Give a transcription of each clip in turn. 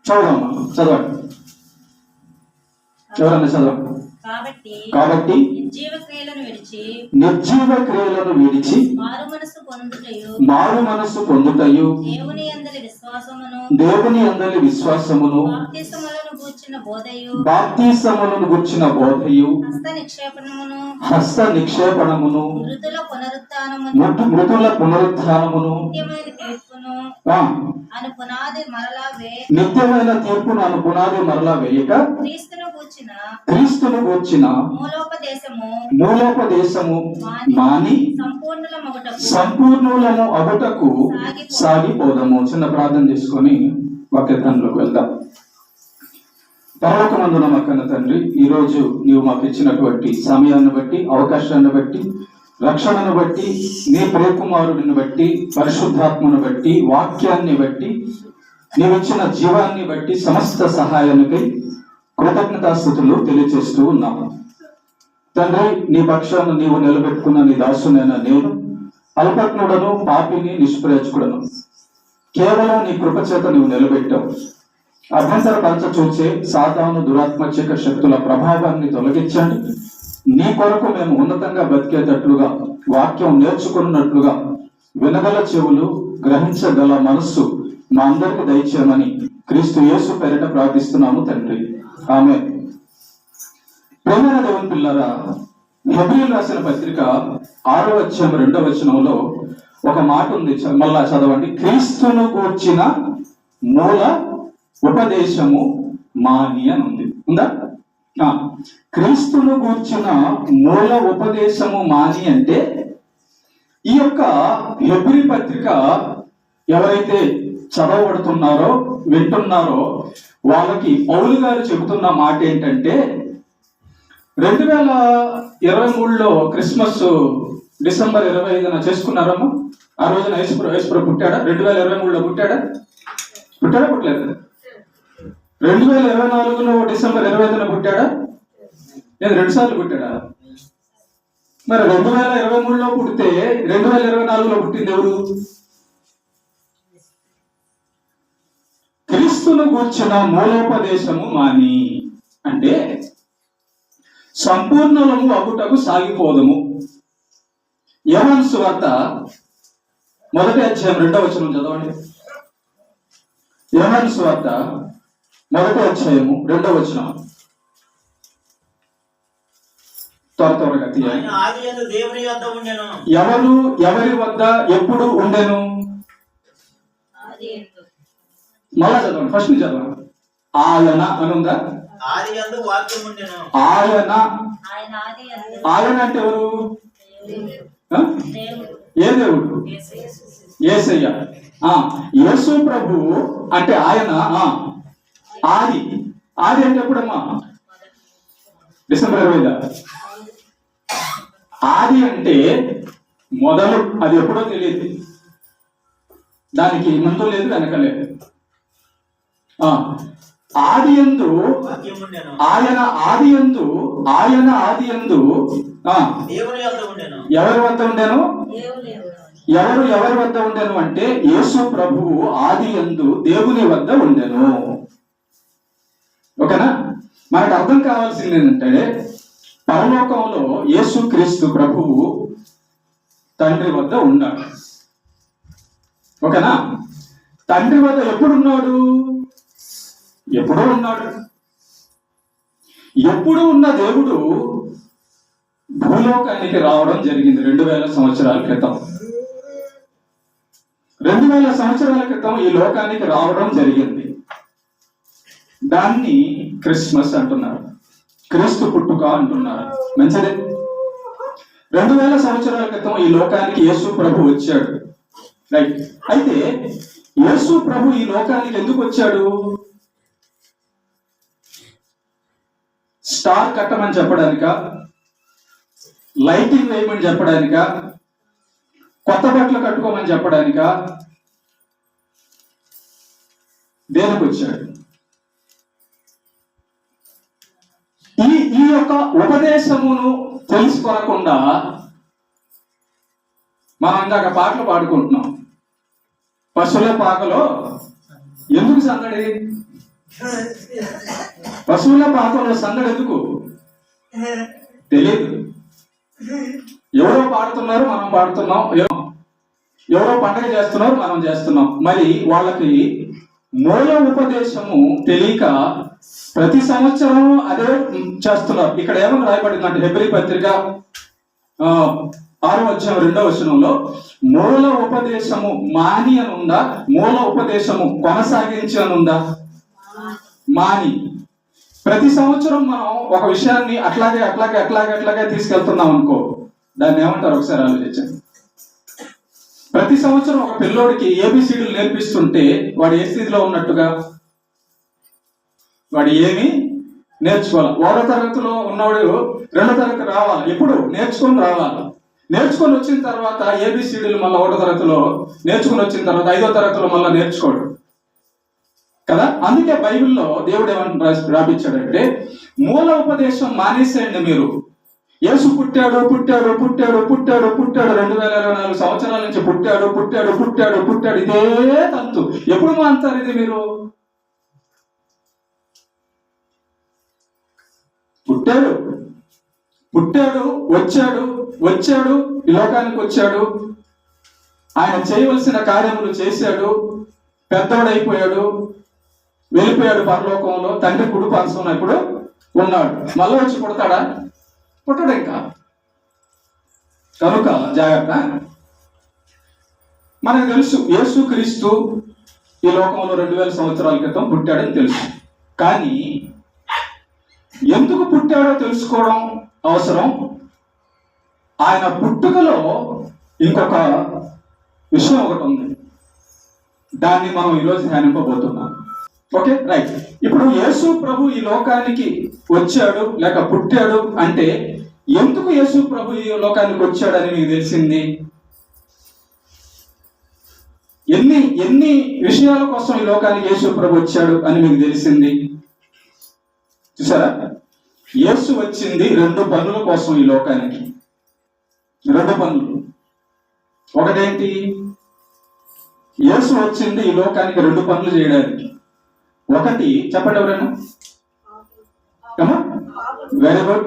చదవమ్మా, చదవండి. ఎవరన్నా చదవండి. కాబట్టి నిర్జీవ క్రియలను విడిచి మారు మనస్సు పొందుటయు దేవుని యందలి విశ్వాసమును బాప్తిసములను గూర్చిన బోధయు హస్త నిక్షేపణమును మృతుల పునరుత్థానమును నిత్యమైన తీర్పును అను పునాది మరలా వేయక క్రీస్తును గూర్చిన మూలోపదేశము మాని సంపూర్ణులము అగుటకు సాగిపోదాము. చిన్న ప్రార్థన చేసుకొని వాక్యధానంలోకి వెళ్దాం. పరలోకమందున మా కన్న తండ్రి, ఈరోజు నీవు మాకు ఇచ్చినటువంటి సమయాన్ని బట్టి, అవకాశాన్ని బట్టి, రక్షణను బట్టి, నీ ప్రియకుమారుడిని బట్టి, పరిశుద్ధాత్మను బట్టి, వాక్యాన్ని బట్టి, నీవిచ్చిన జీవాన్ని బట్టి సమస్త సహాయానికై కృతజ్ఞతాస్థుతులు తెలియజేస్తూ ఉన్నాము. తండ్రి, నీ పక్షాన్ని నీవు నిలబెట్టుకున్న నీ దాసునైన నేను అల్పజ్ఞుడను, పాపిని, నిష్ప్రయోజకుడను. కేవలం నీ కృపచేత నీవు నిలబెట్టావు. అభ్యంతర పంచ చూచే సాతాను దురాత్మచక శక్తుల ప్రభావాన్ని తొలగించండి. నీ కొరకు మేము ఉన్నతంగా బతికేటట్లుగా, వాక్యం నేర్చుకున్నట్లుగా వినగల చెవులు, గ్రహించగల మనస్సు మా అందరికి దయచేయమని క్రీస్తు యేసు పేరిట ప్రార్థిస్తున్నాము తండ్రి, ఆమేన్. ప్రేమైన దేవుని పిల్లరా, హెబ్రీయులు రాసిన పత్రిక 6వ అధ్యాయం 2వ వచనంలో ఒక మాట ఉంది, మళ్ళా చదవండి. క్రీస్తును గూర్చిన మూల ఉపదేశము మాని అని ఉంది. ఉందా? క్రీస్తును గూర్చిన మూల ఉపదేశము మాని అంటే ఈ యొక్క హెబ్రీ పత్రిక ఎవరైతే చదవబడుతున్నారో, వింటున్నారో వాళ్ళకి పౌలు గారు చెబుతున్న మాట ఏంటంటే, 2023లో క్రిస్మస్ డిసెంబర్ 25న చేసుకున్నారమ్మా. ఆ రోజున యేసుప్రభు పుట్టాడా? 2023లో పుట్టాడా? పుట్టలేదు. 2024లో డిసెంబర్ 25న పుట్టాడా? నేను 2 సార్లు పుట్టాడా? మరి 2023లో పుడితే 2024లో పుట్టింది ఎవరు? క్రీస్తును గూర్చిన మూలోపదేశము మాని అంటే సంపూర్ణము అగుటకు సాగిపోదము. యోహాను సువార్త 1వ అధ్యాయం 2వ వచనం చదవండి. యోహాను సువార్త 1వ అధ్యాయము 2వ వచనం. త్వరగా తీయాలి. ఎవరు ఎవరి వద్ద ఎప్పుడు ఉండెను? మళ్ళా చదవండి, ఫస్ట్ నుంచి చదవండి. ఆయన అనుందా? ఆయన అంటే ఎవరు? ఏ దేవుడు? యేసయ్య. యేసు ప్రభు అంటే ఆయన ఆది. ఆది అంటే ఎప్పుడమ్మా? డిసెంబర్ 25. ఆది అంటే మొదలు. అది ఎప్పుడో తెలియదు, దానికి ముందు లేదు, వెనక లేదు. ఆదియందు ఆయన ఆదియందు ఎవరి వద్ద ఉండెను? ఎవరి వద్ద ఉండెను అంటే యేసు ప్రభువు ఆదియందు దేవుని వద్ద ఉండెను. ఓకేనా? మనకు అర్థం కావాల్సింది ఏంటంటే, పరలోకంలో యేసు క్రీస్తు ప్రభువు తండ్రి వద్ద ఉన్నాడు. ఓకేనా? తండ్రి వద్ద ఎప్పుడున్నాడు? ఎప్పుడూ ఉన్నాడు. ఎప్పుడు ఉన్న దేవుడు భూలోకానికి రావడం జరిగింది 2000 సంవత్సరాల క్రితం. 2000 సంవత్సరాల క్రితం ఈ లోకానికి రావడం జరిగింది. దాన్ని క్రిస్మస్ అంటున్నారు, క్రీస్తు పుట్టుక అంటున్నారు. మంచిదే. 2000 సంవత్సరాల క్రితం ఈ లోకానికి యేసు ప్రభు వచ్చాడు. రైట్. అయితే యేసు ప్రభు ఈ లోకానికి ఎందుకు వచ్చాడు? స్టార్ కట్టమని చెప్పడానిక, లైటింగ్ వేయమని చెప్పడానిక, కొత్త బట్టలు కట్టుకోమని చెప్పడానిక, దేనికి వచ్చాడు? ఈ యొక్క ఉపదేశమును తెలుసుకోకుండా మనం ఇందాక పాటలు పాడుకుంటున్నాం. పశువుల పాకలో ఎందుకు సందడి? పశువుల పాకంలో సందడి ఎందుకు తెలియదు. ఎవరో పాడుతున్నారు, మనం పాడుతున్నాం. ఎవరో పండగ చేస్తున్నారు, మనం చేస్తున్నాం. మరి వాళ్ళకి మూల ఉపదేశము తెలియక ప్రతి సంవత్సరం అదే చేస్తున్నారు. ఇక్కడ ఏమని రాయబడిందంటే హెబ్రీ పత్రిక 6వ అధ్యాయం 2వ వచనంలో మూల ఉపదేశము మాని అని ఉందా, మూల ఉపదేశము కొనసాగించి అని ఉందా? మాని. ప్రతి సంవత్సరం మనం ఒక విషయాన్ని అట్లాగే తీసుకెళ్తున్నాం అనుకో, దాన్ని ఏమంటారు ఒకసారి ఆలోచించండి. ప్రతి సంవత్సరం ఒక పిల్లోడికి ఏబిసిడీలు నేర్పిస్తుంటే వాడు ఏ స్థితిలో ఉన్నట్టుగా? వాడు ఏమి నేర్చుకోవాలి. 1వ తరగతిలో ఉన్నవాడు 2వ తరగతి రావాలి, ఎప్పుడు నేర్చుకొని రావాలి. నేర్చుకొని వచ్చిన తర్వాత ఏబిసిడీలు మళ్ళీ 1వ తరగతిలో నేర్చుకుని వచ్చిన తర్వాత 5వ తరగతిలో మళ్ళీ నేర్చుకోడు కదా. అందుకే బైబిల్లో దేవుడు ఏమని రాపించాడంటే మూల ఉపదేశం మానేసేయండి మీరు. యేసు పుట్టాడు 2024 సంవత్సరాల నుంచి పుట్టాడు ఇదే తంతు. ఎప్పుడు మాంటారు ఇది మీరు? పుట్టాడు వచ్చాడు ఈ లోకానికి వచ్చాడు, ఆయన చేయవలసిన కార్యములు చేశాడు, పెద్దవాడైపోయాడు, వెళ్ళిపోయాడు పరలోకంలో, తండ్రి కుడి పార్శ్వన ఇప్పుడు ఉన్నాడు. మళ్ళీ వచ్చి పుడతాడా? పుట్టడు ఇంకా. కనుక జాగ్రత్త. మనకు తెలుసు యేసు క్రీస్తు ఈ లోకంలో 2000 సంవత్సరాల క్రితం పుట్టాడని తెలుసు. కానీ ఎందుకు పుట్టాడో తెలుసుకోవడం అవసరం. ఆయన పుట్టుకలో ఇంకొక విషయం ఒకటి ఉంది, దాన్ని మనం ఈరోజు ధ్యానింపబోతున్నాం. Okay, right. ఇప్పుడు యేసు ప్రభు ఈ లోకానికి వచ్చాడు లేక పుట్టాడు అంటే ఎందుకు యేసు ప్రభు ఈ లోకానికి వచ్చాడని మీకు తెలిసింది? ఎన్ని విషయాల కోసం ఈ లోకానికి యేసు ప్రభు వచ్చాడు అని మీకు తెలిసింది? చూసారా, యేసు వచ్చింది 2 పనుల కోసం ఈ లోకానికి. 2 పనులు. ఒకటేంటి? యేసు వచ్చింది ఈ లోకానికి 2 పనులు చేయడానికి. ఒకటి చెప్పండి ఎవరైనా. Very good.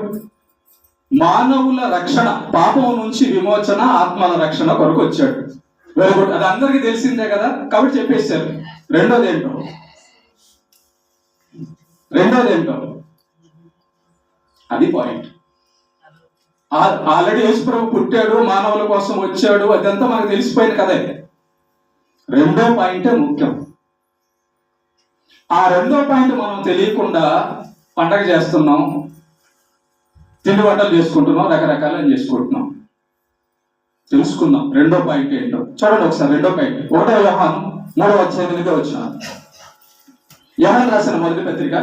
మానవుల రక్షణ, పాపం నుంచి విమోచన, ఆత్మల రక్షణ కొరకు వచ్చాడు. Very good. అది అందరికీ తెలిసిందే కదా, కాబట్టి చెప్పేశారు. రెండోది ఏంటో అది పాయింట్. ఆల్రెడీ యేసు ప్రభు పుట్టాడు, మానవుల కోసం వచ్చాడు, అదంతా మనకు తెలిసిపోయింది కదా. రెండో పాయింటే ముఖ్యం. ఆ రెండో పాయింట్ మనం తెలియకుండా పండగ చేస్తున్నాం, తిండి వంటలు చేసుకుంటున్నాం, రకరకాలు చేసుకుంటున్నాం. తెలుసుకుందాం రెండో పాయింట్ ఏంటో. చూడండి ఒకసారి రెండో పాయింట్. 1వ యోహాను 3వ అధ్యాయం 8వ వచనం. యోహాను రాసిన మొదటి పత్రిక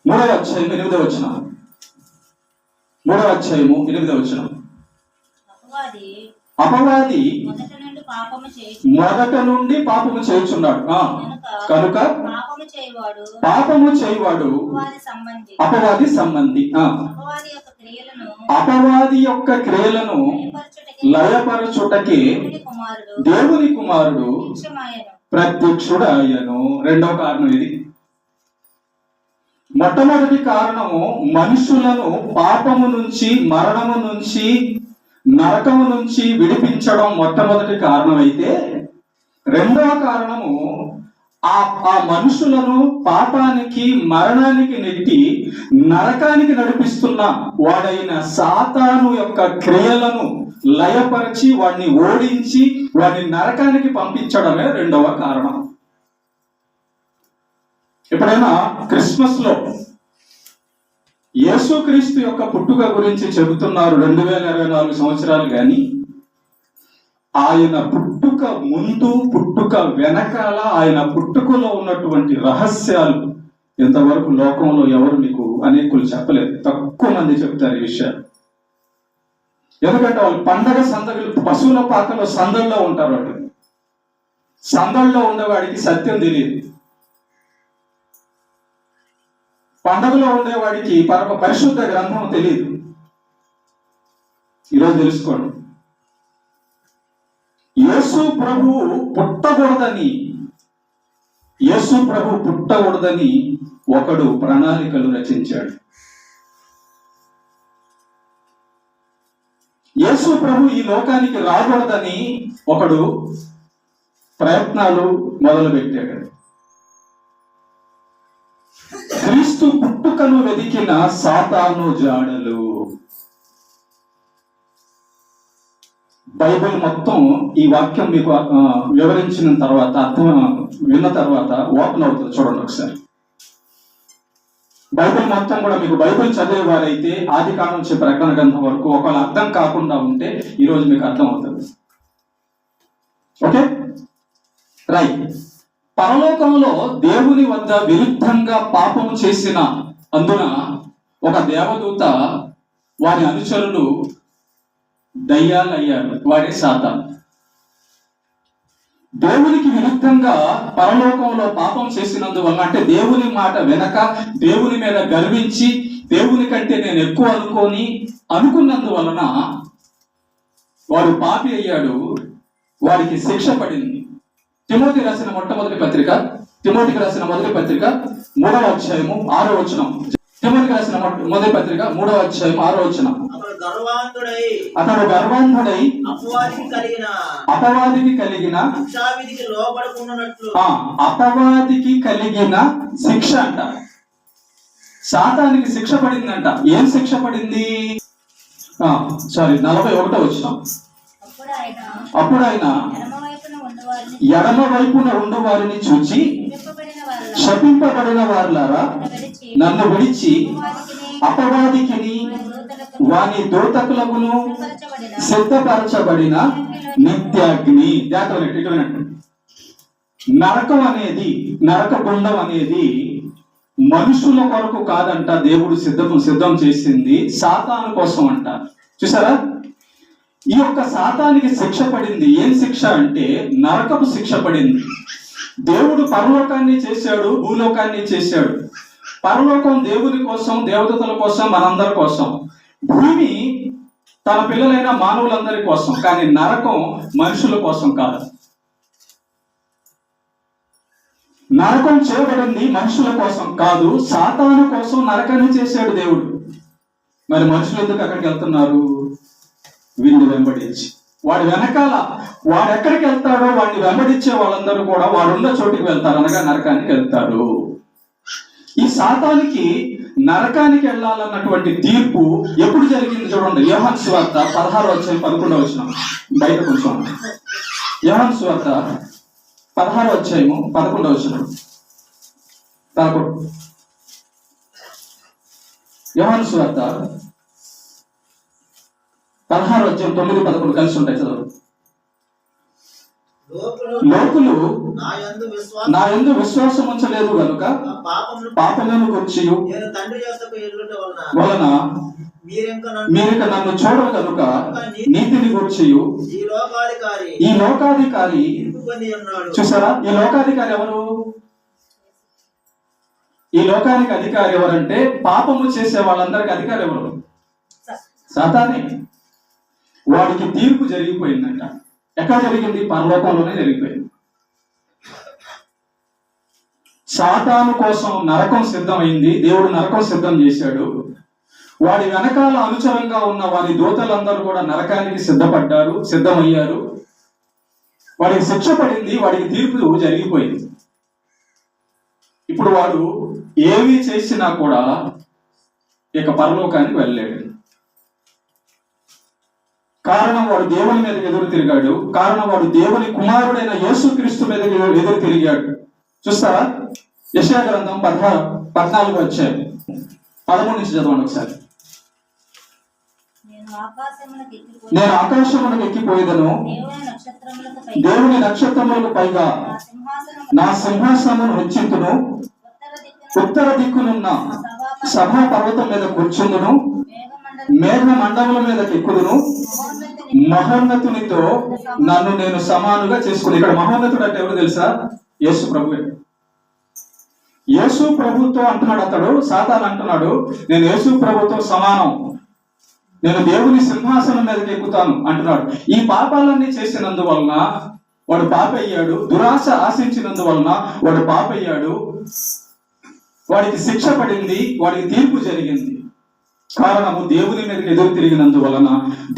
3వ అధ్యాయం 8వ వచనం. 3వ అధ్యాయము 8వ వచనం. అపవాది మొదట నుండి పాపము చేయుచున్నాడు, కనుక పాపము చేయవాడు అపవాది సంబంధి. అపవాది యొక్క క్రియలను లయపరచుటకి దేవుని కుమారుడు ప్రత్యక్షుడు అయ్యను. రెండవ కారణం ఇది. మొట్టమొదటి కారణము మనుషులను పాపము నుంచి, మరణము నుంచి, నరకము నుంచి విడిపించడం మొట్టమొదటి కారణం అయితే, రెండవ కారణము ఆ మనుషులను పాపానికి, మరణానికి నెట్టి నరకానికి నడిపిస్తున్న వాడైన సాతాను యొక్క క్రియలను లయపరిచి వాడిని ఓడించి వాడిని నరకానికి పంపించడమే రెండవ కారణం. ఎప్పుడైనా క్రిస్మస్ లో యేసుక్రీస్తు యొక్క పుట్టుక గురించి చెబుతున్నారు 2024 సంవత్సరాలు, కానీ ఆయన పుట్టుక ముందు, పుట్టుక వెనకాల, ఆయన పుట్టుకలో ఉన్నటువంటి రహస్యాలు ఇంతవరకు లోకంలో ఎవరు మీకు అనేకులు చెప్పలేదు. తక్కువ మంది చెప్తారు ఈ విషయాలు. ఎందుకంటే వాళ్ళు పండగ సందడులు, పశువుల పాకలో సందడిలో ఉంటారు. వాళ్ళు సందడిలో ఉండేవాడికి సత్యం తెలియదు. పండగలో ఉండేవాడికి పరిశుద్ధ గ్రంథం తెలియదు. ఈరోజు తెలుసుకోండి. యేసు ప్రభువు పుట్టకూడదని యేసు ప్రభు పుట్టకూడదని ఒకడు ప్రణాళికలు రచించాడు. యేసు ప్రభు ఈ లోకానికి రాకూడదని ఒకడు ప్రయత్నాలు మొదలుపెట్టాడు. క్రీస్తు పుట్టుకను వెదికిన సాతాను జాడలు. బైబిల్ మొత్తం ఈ వాక్యం మీకు వివరించిన తర్వాత, అర్థం విన్న తర్వాత ఓపెన్ అవుతుంది. చూడండి ఒకసారి. బైబిల్ మొత్తం కూడా మీకు బైబిల్ చదివే వారైతే ఆది కాండం నుంచి ప్రకటన గ్రంథం వరకు ఒకవేళ అర్థం కాకుండా ఉంటే ఈరోజు మీకు అర్థం అవుతుంది. Okay, right. పరలోకంలో దేవుని వద్ద విరుద్ధంగా పాపము చేసిన అందున ఒక దేవదూత వారి అనుచరులు దయ్యాలయ్యారు. వాడే సాతాను. దేవునికి విరుద్ధంగా పరలోకంలో పాపం చేసినందువల్ల, అంటే దేవుని మాట వెనక దేవుని మీద గర్వించి దేవుని కంటే నేను ఎక్కువ అనుకున్నందువలన వాడు పాపి అయ్యాడు. వాడికి శిక్ష పడింది. తిమోతికి రాసిన మొదటి పత్రిక 3వ అధ్యాయము 6వ వచనం. తిమోతికి రాసిన మొదటి పత్రిక 3వ అధ్యాయం 6వ వచనం. అతడు గర్వాంధుడై అపవాదికి కలిగిన శిక్ష అంట. సాతానికి శిక్ష పడిందంట. ఏం శిక్ష పడింది? 41వ వచనం. అప్పుడు ఆయన ఎడమ వైపున ఉండు వారిని చూచి, శపింపబడిన వారులారా, నన్ను విడిచి అపవాదికిని వాని దూతకులకును సిద్ధపరచబడిన నిత్యాగ్ని. నరకం అనేది, నరక గుండం అనేది మనుషుల కొరకు కాదంట. దేవుడు సిద్ధం చేసింది సాతాను కోసం అంట. చూసారా? ఈ యొక్క సాతానికి శిక్ష పడింది. ఏం శిక్ష అంటే నరకపు శిక్ష పడింది. దేవుడు పరలోకాన్ని చేశాడు, భూలోకాన్ని చేశాడు. పరలోకం దేవుని కోసం, దేవదూతల కోసం, మనందరి కోసం. భూమి తన పిల్లలైన మానవులందరి కోసం. కానీ నరకం మనుషుల కోసం కాదు. నరకం చేయబడింది మనుషుల కోసం కాదు, సాతాను కోసం నరకాన్ని చేశాడు దేవుడు. మరి మనుషులు ఎందుకు అక్కడికి వెళ్తున్నారు? వీడిని వెంబడించి. వాడి వెనకాల వాడు ఎక్కడికి వెళ్తాడో వాడిని వెంబడించే వాళ్ళందరూ కూడా వాడున్న చోటికి వెళ్తారు, అనగా నరకానికి వెళ్తారు. ఈ సాతానికి నరకానికి వెళ్ళాలన్నటువంటి తీర్పు ఎప్పుడు జరిగింది చూడండి. యోహాను సువార్త 16వ అధ్యాయం 11వ వచనం. బయట కొంచెం. యోహాను సువార్త 16వ అధ్యాయము 11వ వచనం. యోహాను సువార్త 16వ అధ్యాయం 9, 11 కలిసి ఉంటాయి. చదువు. లోకులు నా యందు విశ్వాసం ఉంచలేదు గనుక పాపములను గురించి వలన మీరిక నన్ను చూడరు కనుక నీతిని గురించి ఈ లోకాధికారి. చూసారా? ఈ లోకాధికారి ఎవరు? ఈ లోకానికి అధికారి ఎవరంటే పాపము చేసే వాళ్ళందరికీ అధికారి ఎవరు? సాతానే. వాడికి తీర్పు జరిగిపోయిందంట. ఎక్కడ జరిగింది? పరలోకంలోనే జరిగిపోయింది. సాతాను కోసం నరకం సిద్ధమైంది. దేవుడు నరకం సిద్ధం చేశాడు. వాడి వెనకాల అనుచరంగా ఉన్న వారి దూతలందరూ కూడా నరకానికి సిద్ధమయ్యారు. వాడికి శిక్ష పడింది. వాడికి తీర్పు జరిగిపోయింది. ఇప్పుడు వాడు ఏమి చేసినా కూడా ఇక పరలోకానికి వెళ్ళలేడు. కారణం వాడు దేవుని మీద ఎదురు తిరిగాడు. కారణం వాడు దేవుని కుమారుడైన యేసుక్రీస్తు మీద ఎదురు తిరిగాడు. చూస్తారా? యెషయా గ్రంథం 14వ అధ్యాయం 13 నుంచి చదవండి ఒకసారి. నేను ఆకాశమునకు ఎక్కిపోయేదను, దేవుని నక్షత్రములకు పైగా నా సింహాసనమును హెచ్చింతును, ఉత్తర దిక్కునున్న సభా పర్వతం మీద కూర్చుందును, మేఘ మండముల మీద ఎక్కుదును, మహోన్నతునితో నన్ను నేను సమానుగా చేసుకుని. ఇక్కడ మహోన్నతుడు అంటే ఎవరు తెలుసా? యేసు ప్రభువే. యేసు ప్రభుతో అంటున్నాడు అతడు. సాతాను అంటున్నాడు, నేను యేసు ప్రభుతో సమానం, నేను దేవుని సింహాసనం మీదకి ఎక్కుతాను అంటున్నాడు. ఈ పాపాలన్నీ చేసినందువలన వాడు పాపి అయ్యాడు. దురాశ ఆశించినందువలన వాడు పాపి అయ్యాడు. వాడికి శిక్ష పడింది, వాడికి తీర్పు జరిగింది. కారణము దేవుని మీదకి ఎదురు తిరిగినందువలన,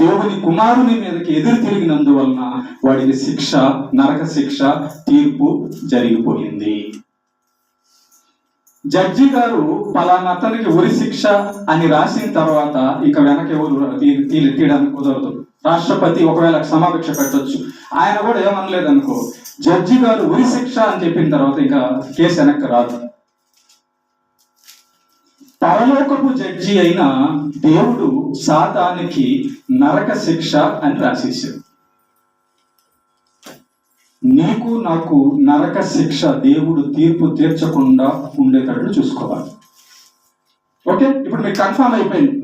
దేవుని కుమారుని మీదకి ఎదురు తిరిగినందువలన వాడికి శిక్ష, నరక శిక్ష, తీర్పు జరిగిపోయింది. జడ్జి గారు పలానా అతనికి ఉరి శిక్ష అని రాసిన తర్వాత ఇక వెనక ఎవరు తీయడానికి కుదరదు. రాష్ట్రపతి ఒకవేళ క్షమాభిక్ష పెట్టొచ్చు, ఆయన కూడా ఏమనలేదు అనుకో. జడ్జి గారు ఉరి శిక్ష అని చెప్పిన తర్వాత ఇంకా కేసు వెనక్కి రాదు. పరలోకపు జడ్జి అయిన దేవుడు సాతానికి నరక శిక్ష అని రాసేసాడు. నీకు నాకు నరక శిక్ష దేవుడు తీర్పు తీర్చకుండా ఉండేటట్లు చూసుకోవాలి. ఓకే, ఇప్పుడు మీకు కన్ఫర్మ్ అయిపోయింది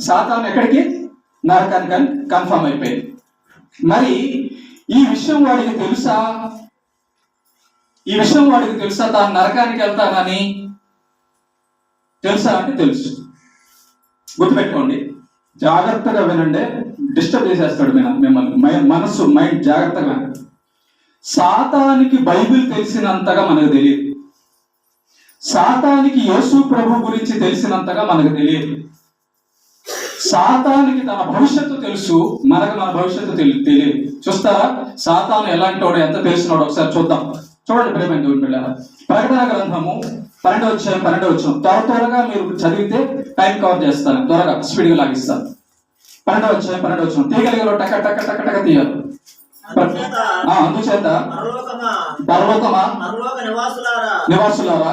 సాతాను ఎక్కడికి, నరకానికి అని కన్ఫర్మ్ అయిపోయింది. మరి ఈ విషయం వాడికి తెలుసా? తాను నరకానికి వెళ్తానని తెలుసా అంటే తెలుసు. గుర్తుపెట్టుకోండి, జాగ్రత్తగా వినండి, డిస్టర్బ్ చేసేస్తాడు మిమ్మల్ని. మనస్సు, మైండ్ జాగ్రత్తగా వినండి. సాతానికి బైబిల్ తెలిసినంతగా మనకు తెలియదు. సాతానికి యేసు ప్రభు గురించి తెలిసినంతగా మనకు తెలియదు. సాతానికి తన భవిష్యత్తు తెలుసు, మనకు మన భవిష్యత్తు తెలియదు. చూస్తారా సాతాను ఎలాంటి వాడు, ఎంత తెలిసినాడు ఒకసారి చూద్దాం. చూడండి ప్రేమ దేవుని బిడ్డలారా, ప్రకటన గ్రంథము 12వ అధ్యాయం త్వరగా మీరు చదివితే టైం కవర్ చేస్తాను, త్వరగా స్పీడ్గా లాగిస్తాను. 12వ అధ్యాయం తీయగలిగే టక టక టక టక తీయాలి. అందుచేత పరలోకమా నివాసులారా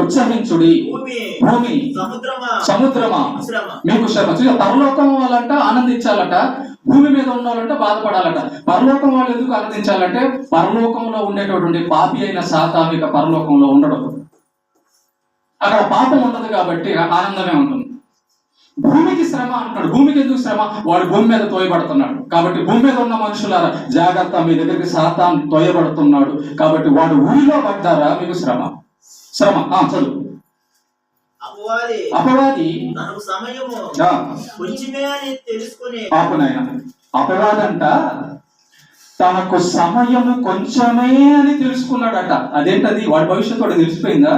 ఉత్సహించుడి, భూమి సముద్రమా మీకు శ్రమ. పరలోకం వాళ్ళంట ఆనందించాలట, భూమి మీద ఉన్న వాళ్ళంట బాధపడాలట. పరలోకం వాళ్ళు ఎందుకు ఆనందించాలంటే పరలోకంలో ఉండేటటువంటి పాపి అయిన సాతాను ఇక పరలోకంలో ఉండడం, అక్కడ పాపం ఉండదు కాబట్టి ఆనందమే ఉంటుంది. భూమికి శ్రమ అంటున్నాడు. భూమికి ఎందుకు శ్రమ? వాడు భూమి మీద తోయబడుతున్నాడు కాబట్టి. భూమి మీద ఉన్న మనుషులారా జాగ్రత్త, మీ దగ్గరికి సాతాను తోయబడుతున్నాడు కాబట్టి వాడు ఊరిలో పడ్డారా మీకు శ్రమ. చదువు. అపవాది అపవాదంట తనకు సమయము కొంచెమే అని తెలుసుకున్నాడట. అదేంటది? వాడి భవిష్యత్తు వాడు తెలిసిపోయిందా?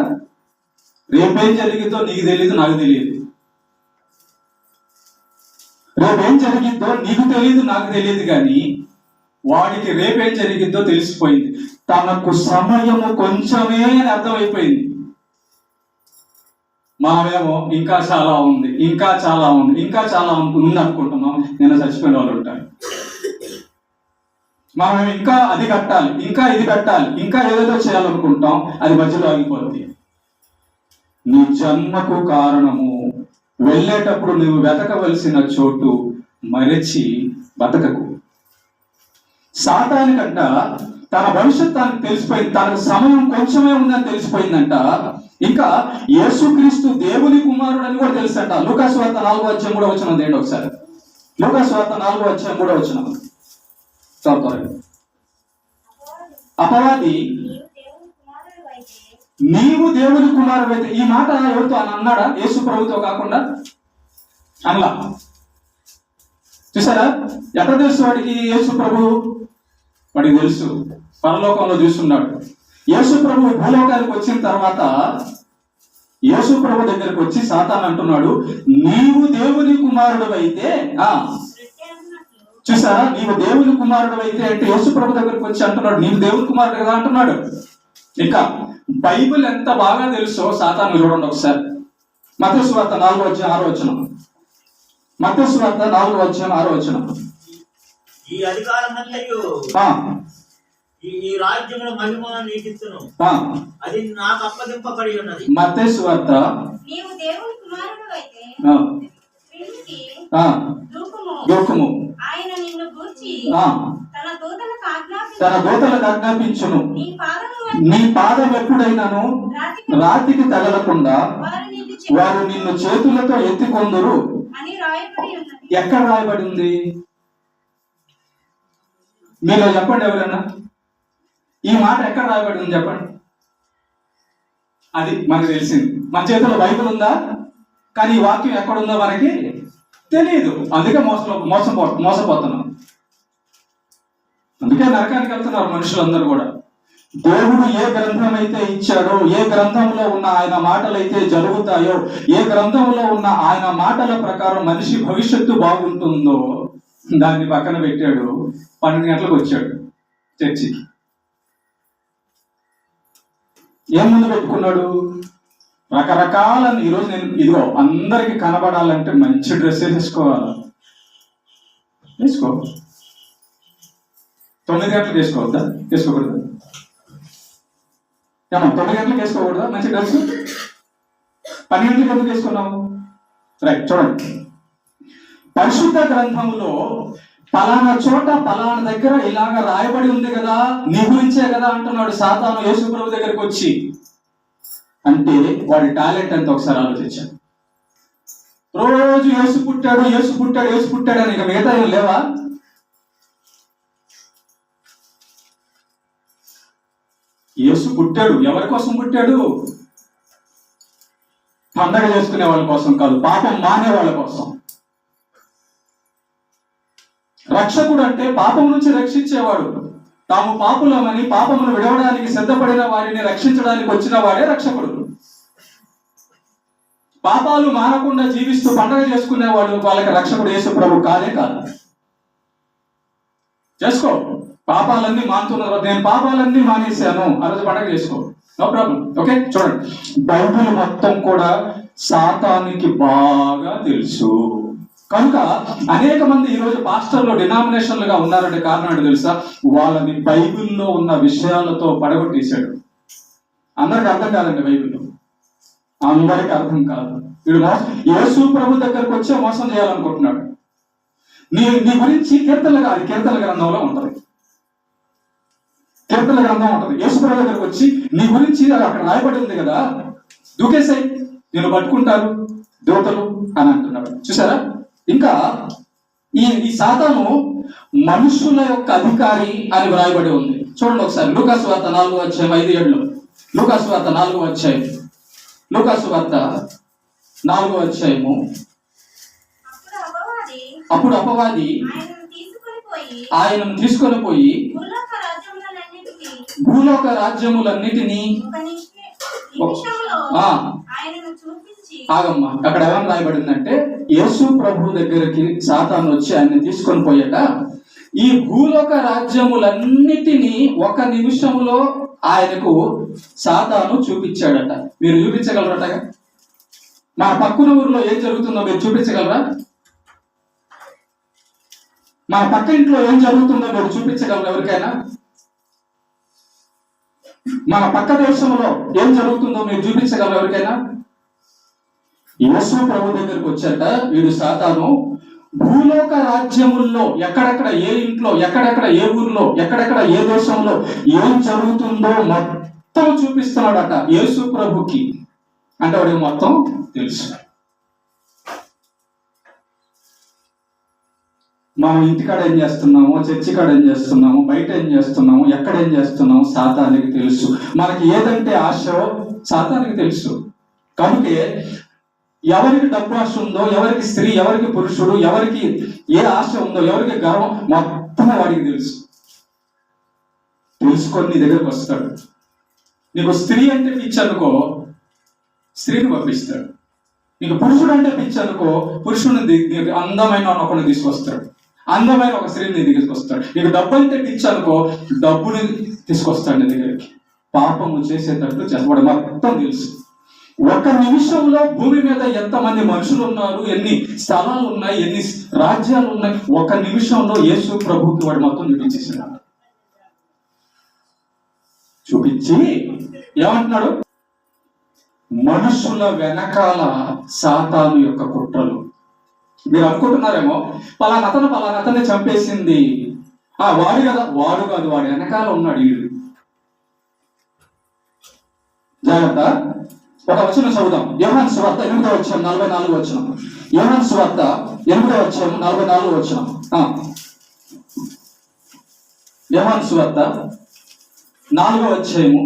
రేపేం జరిగిందో నీకు తెలియదు, నాకు తెలియదు. రేపేం జరిగిద్దో నీకు తెలియదు, నాకు తెలియదు, కానీ వాడికి రేపేం జరిగిద్దో తెలిసిపోయింది. తనకు సమయము కొంచెమే అని అర్థమైపోయింది. మనమేమో ఇంకా చాలా ఉంది అనుకుంటున్నాం. నేను చచ్చిపోయిన వాళ్ళు ఉంటారు. మనమేమో ఇంకా అది కట్టాలి, ఇంకా ఇది కట్టాలి, ఇంకా ఏదేదో చేయాలనుకుంటాం. అది మధ్యలో ఆగిపోతుంది. నీ జన్మకు కారణము వెళ్ళేటప్పుడు నువ్వు వెతకవలసిన చోటు మరచి బతకకు. సాతానికంట తన భవిష్యత్తు తెలిసిపోయింది, తనకు సమయం కొంచెమే ఉందని తెలిసిపోయిందంట. ఇంకా యేసుక్రీస్తు దేవుని కుమారుడు అని కూడా తెలుసంట. లూకాసు వార్త 4వ అధ్యాయం కూడా వచ్చినది. ఏంటి ఒకసారి లూకాసు వార్త 4వ అధ్యాయం కూడా వచ్చిన చదువుతారు. అపవాది నీవు దేవుని కుమారుడు అయితే, ఈ మాట ఎవరితో అని అన్నాడా? యేసు ప్రభుతో కాకుండా అనలా. చూసారా ఎట్లా తెలుసు వాడికి? యేసు ప్రభు వాడికి తెలుసు, పరలోకంలో చూస్తున్నాడు. యేసు ప్రభు భూలోకానికి వచ్చిన తర్వాత యేసు ప్రభు దగ్గరికి వచ్చి సాతాను అంటున్నాడు, నీవు దేవుని కుమారుడు అయితే. చూసారా, నీవు దేవుని కుమారుడు అయితే అంటే యేసు ప్రభు దగ్గరికి వచ్చి అంటున్నాడు, నీవు దేవుని కుమారుడు కదా అంటున్నాడు. ఇంకా బైబిల్ ఎంత బాగా తెలుసో సాతాను చూడండి ఒకసారి. మత్తయి సువార్త 4వ అధ్యాయం 6వ వచనం. మత్తయి సువార్త 4వ అధ్యాయం 6వ వచనం. ఈ అధికారమంతయు ఈ రాజ్యముల మహిమ నీకిచ్చును, అది నాకు అప్పగింపబడి ఉన్నది. మత్తయి సువార్త నీవు దేవుని కుమారుడు అయితే దుఃఖము ఆయన నిన్ను గూర్చి తన దూతలకు ఆజ్ఞాపించును, నీ పాదం ఎప్పుడైనాను రాతికి తగలకుండా వారు నిన్ను చేతులతో ఎత్తికొందురు అని రాయబడి ఉన్నది. ఎక్కడ రాయబడి ఉంది? మీరు చెప్పండి ఎవరైనా, ఈ మాట ఎక్కడ రాయబడి ఉంది చెప్పండి. అది మనకు తెలిసింది. మన చేతిలో బైబిల్ ఉందా, కానీ ఈ వాక్యం ఎక్కడుందో మనకి తెలియదు. అందుకే మోసపోతున్నాం. అందుకే నరకానికి వెళ్తున్నారు మనుషులందరూ కూడా. దేవుడు ఏ గ్రంథం అయితే ఇచ్చాడో, ఏ గ్రంథంలో ఉన్న ఆయన మాటలు అయితే జరుగుతాయో, ఏ గ్రంథంలో ఉన్న ఆయన మాటల ప్రకారం మనిషి భవిష్యత్తు బాగుంటుందో దాన్ని పక్కన పెట్టాడు. 12 గంటలకు వచ్చాడు చర్చికి. ఏం ముందు పెట్టుకున్నాడు? రకరకాలని. ఈరోజు నేను ఇదిగో అందరికి కనబడాలంటే మంచి డ్రెస్ వేసుకోవాలి. వేసుకో. 9 గంటలకు వేసుకోవద్దా? వేసుకోకూడదా? 9 గంటలకు వేసుకోకూడదా మంచి డ్రెస్? 12 గంటలకు ఎందుకు వేసుకున్నావు? రైట్, చూడండి. పరిశుద్ధ గ్రంథంలో పలానా చోట పలానా దగ్గర ఇలాగ రాయబడి ఉంది కదా, నీ గురించే కదా అంటున్నాడు సాతాను యేసు ప్రభు దగ్గరికి వచ్చి. అంటే వాడి టాలెంట్ అంతా ఒకసారి ఆలోచించాడు. రోజు యేసు పుట్టాడు, యేసు పుట్టాడు, యేసు పుట్టాడు అని ఇక మిగతా ఏం లేవా? యేసు పుట్టాడు, ఎవరి కోసం పుట్టాడు? పండగ చేసుకునే వాళ్ళ కోసం కాదు, పాపం మానే వాళ్ళ కోసం. రక్షకుడు అంటే పాపం నుంచి రక్షించేవాడు. తాము పాపులమని పాపమును విడవడానికి సిద్ధపడిన వారిని రక్షించడానికి వచ్చిన వాడే రక్షకుడు. పాపాలు మానకుండా జీవిస్తూ పండగ చేసుకునేవాడు వాళ్ళకి రక్షకుడు యేసు ప్రభు కాదే కాదు. చేసుకో, పాపాలన్నీ మానుతున్నారు. నేను పాపాలన్నీ మానేశాను, ఆ రోజు పండగ చేసుకో, నో ప్రాబ్లం. ఓకే, చూడండి. బైబిల్ మొత్తం కూడా సాతానికి బాగా తెలుసు. కనుక అనేక మంది ఈరోజు పాస్టర్లు డినామినేషన్లుగా ఉన్నారంటే కారణం ఏంటో తెలుసా? వాళ్ళని బైబిల్లో ఉన్న విషయాలతో పడగొట్టేశాడు. అందరికి అర్థం కాదండి బైబిల్లో, అందరికి అర్థం కాదు. వీడు యేసు ప్రభు దగ్గరకు వచ్చే మోసం చేయాలనుకుంటున్నాడు. నీ గురించి కీర్తన గ్రంథంలో ఉంటది. కీర్తన గ్రంథం ఉంటది. యేసు ప్రభు దగ్గరకు వచ్చి నీ గురించి అక్కడ రాయబడి ఉంది కదా, దూకేసాయి, నేను పట్టుకుంటారు దేవతలు అని అంటున్నాడు. చూసారా? ఇంకా ఈ సాతాను మనుషుల యొక్క అధికారి అని వ్రాయబడి ఉంది. చూడండి ఒకసారి లూకాసు వార్త 4వ అధ్యాయం 5-7. లూకాసు వార్త 4వ అధ్యాయం, లూకాసు వార్త 4వ అధ్యాయము. అప్పుడు అపవాది ఆయనను తీసుకొని పోయి భూలోక రాజ్యములన్నిటినీ ఆగమ్మా. అక్కడ ఏమని రాయబడిందంటే యేసు ప్రభు దగ్గరికి సాతాను వచ్చి ఆయన తీసుకొని పోయాక ఈ భూలోక రాజ్యములన్నిటినీ ఒక నిమిషంలో ఆయనకు సాతాను చూపించాడట. మీరు చూపించగలరట? మా పక్కన ఊరిలో ఏం జరుగుతుందో మీరు చూపించగలరా? మా పక్క ఇంట్లో ఏం జరుగుతుందో మీరు చూపించగలరు ఎవరికైనా? మన పక్క దేశంలో ఏం జరుగుతుందో మీరు చూపించగలరు ఎవరికైనా? యేసు ప్రభు దగ్గరికి వచ్చాక వీడు సాతాను భూలోక రాజ్యముల్లో ఎక్కడెక్కడ ఏ ఇంట్లో, ఎక్కడెక్కడ ఏ ఊర్లో, ఎక్కడెక్కడ ఏ దేశంలో ఏం జరుగుతుందో మొత్తం చూపిస్తున్నాడట యేసు ప్రభుకి. అంటే వాడికి మొత్తం తెలుసు. మనం ఇంటికాడ ఏం చేస్తున్నాము, చర్చి కాడ ఏం చేస్తున్నాము, బయట ఏం చేస్తున్నాము, ఎక్కడ ఏం చేస్తున్నాము సాతానికి తెలుసు. మనకి ఏదంటే ఆశో సాతానికి తెలుసు. కనుకే ఎవరికి డబ్బు ఆశ ఉందో, ఎవరికి స్త్రీ, ఎవరికి పురుషుడు, ఎవరికి ఏ ఆశ ఉందో, ఎవరికి గర్వం మొత్తం వాడికి తెలుసు. తెలుసుకొని నీ దగ్గరకు వస్తాడు. నీకు స్త్రీ అంటే పిచ్చి అనుకో, స్త్రీని పంపిస్తాడు. నీకు పురుషుడు అంటే పిచ్చి అనుకో, పురుషుడిని అందమైన ఒకరిని తీసుకొస్తాడు, అందమైన ఒక స్త్రీని తీసుకొస్తాడు. నీకు డబ్బు అంటే పిచ్చి అనుకో, డబ్బుని తీసుకొస్తాడు నీ దగ్గరికి. పాపము చేసేటట్టు చేస్తాడు, మొత్తం తెలుసు. ఒక నిమిషంలో భూమి మీద ఎంతమంది మనుషులు ఉన్నారు, ఎన్ని స్థలాలు ఉన్నాయి, ఎన్ని రాజ్యాలు ఉన్నాయి, ఒక నిమిషంలో యేసు ప్రభుకి వాడు మొత్తం చూపించేసాడు. చూపించి ఏమంటున్నాడు? మనుషుల వెనకాల సాతాను యొక్క కుట్రలు. మీరు అనుకుంటున్నారేమో పలానతన్ని చంపేసింది వాడు కదా. వాడు కాదు, వాడి వెనకాల ఉన్నాడు వీడు. జాగ్రత్త. ఒక వచనం చదువుదాం. యోహాను సువార్త 8వ అధ్యాయం 44వ వచనం. యోహాను సువార్త 8వ అధ్యాయం 44వ వచనం. యోహాను సువార్త 4వ అధ్యాయము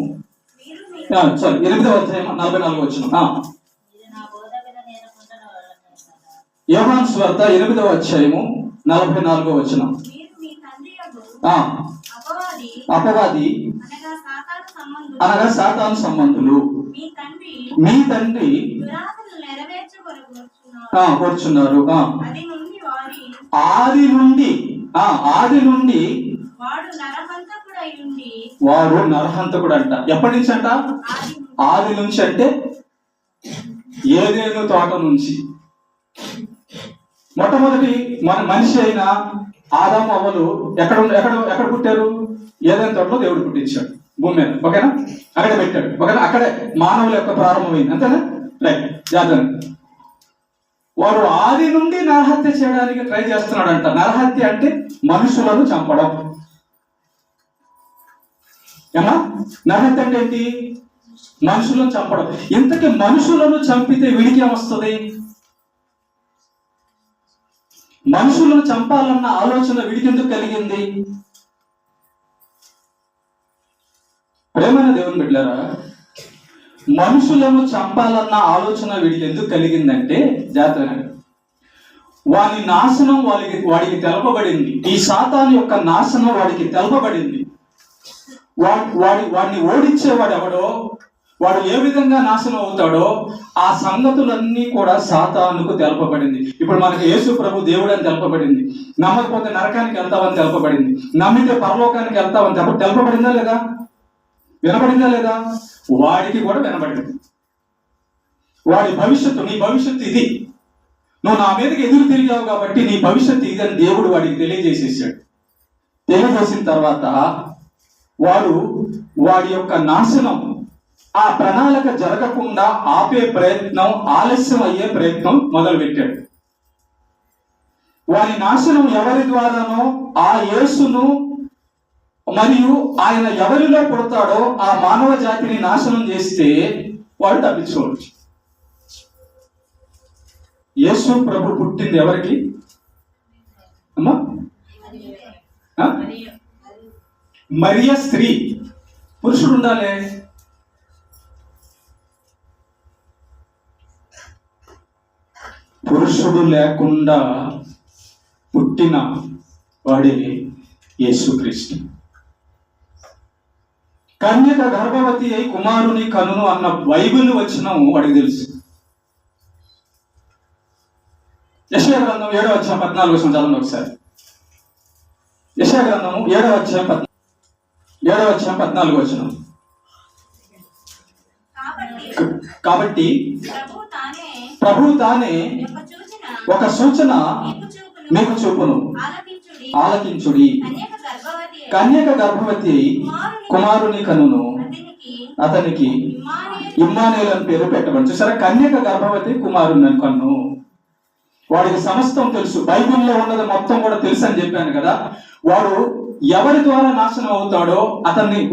8వ అధ్యాయం 44వ వచనం. యోహాను సువార్త 8వ అధ్యాయము 44వ వచనం. అపవాది అనగా సాతాను సంబంధులు మీ తండ్రి కూర్చున్నారు. ఆది నుండి వాడు నరహంతకుడు అంట. ఎప్పటి నుంచి అంట? ఆది నుంచి అంటే ఏదేను తోట నుంచి. మొట్టమొదటి మన మనిషి అయిన ఆదాము అవ్వలు ఎక్కడ పుట్టారు? ఏదైనా తోటలో దేవుడు పుట్టించాడు భూమి మీద. ఓకేనా? అక్కడే పెట్టాడు. ఓకేనా? అక్కడే మానవుల యొక్క ప్రారంభమైంది. అంతేనా? రైట్. జాగ్రత్త. వాడు ఆది నుండి నరహత్య చేయడానికి ట్రై చేస్తున్నాడంట. నరహత్య అంటే మనుషులను చంపడం. ఏమా? నరహత్య అంటే ఏంటి? మనుషులను చంపడం. ఇంతకీ మనుషులను చంపితే వీడికి ఏమొస్తుంది? మనుషులను చంపాలన్న ఆలోచన వీడికి ఎందుకు కలిగింది? ప్రేమైన దేవుని బిడ్డలారా, మనుషులను చంపాలన్న ఆలోచన వీడికి ఎందుకు కలిగిందంటే, జాగ్రత్తగా, వాని నాశనం వాడికి తెలపబడింది. ఈ సాతాను యొక్క నాశనం వాడికి తెలపబడింది. వాడిని ఓడించేవాడు ఎవడో, వాడు ఏ విధంగా నాశనం అవుతాడో ఆ సంగతులన్నీ కూడా సాతానుకు తెలపబడింది. ఇప్పుడు మనకి యేసు ప్రభు దేవుడు అని తెలపబడింది. నమ్మకపోతే నరకానికి వెళ్తావని తెలపబడింది. నమ్మితే పరలోకానికి వెళ్తావని తెలపబడిందా లేదా? వినబడిందా లేదా? వాడికి కూడా వినబడింది. వాడి భవిష్యత్తు, నీ భవిష్యత్తు ఇది, నువ్వు నా మీదకి ఎదురు తిరిగావు కాబట్టి నీ భవిష్యత్తు ఇది అని దేవుడు వాడికి తెలియజేసేసాడు. తెలియజేసిన తర్వాత వాడి యొక్క నాశనం, ఆ ప్రణాళిక జరగకుండా ఆపే ప్రయత్నం, ఆలస్యం అయ్యే ప్రయత్నం మొదలుపెట్టాడు. వారి నాశనం ఎవరి ద్వారానో ఆ యేసును మరియు ఆయన ఎవరిలో పుడతాడో ఆ మానవ జాతిని నాశనం చేస్తే వాడు తప్పించుకోవచ్చు. యేసు ప్రభు పుట్టింది ఎవరికి అమ్మా? మరియ స్త్రీ. పురుషుడు ఉండాలి. పురుషుడు లేకుండా పుట్టిన వాడే యేసుక్రీస్తు. కన్యక గర్భవతి అయి కుమారుని కనును అన్న బైబిల్ వచనం వాడికి తెలుసు. యెషయా గ్రంథం 7వ అధ్యాయం 14 చదవండి ఒకసారి. యెషయా గ్రంథము 7వ అధ్యాయం 14 కాబట్టి ప్రభువు తానే ఒక సూచన మీకు చూపును, ఆలకించుడి. కన్యక గర్భవతి కుమారుని కనును, అతనికి ఇమ్మానుయేలు అని పేరు పెట్టబడి. చూసారా? కన్యక గర్భవతి కుమారుని కన్ను. వాడికి సమస్తం తెలుసు. బైబిల్లో ఉన్నది మొత్తం కూడా తెలుసు అని చెప్పాను కదా. వాడు ఎవరి ద్వారా నాశనం అవుతాడో,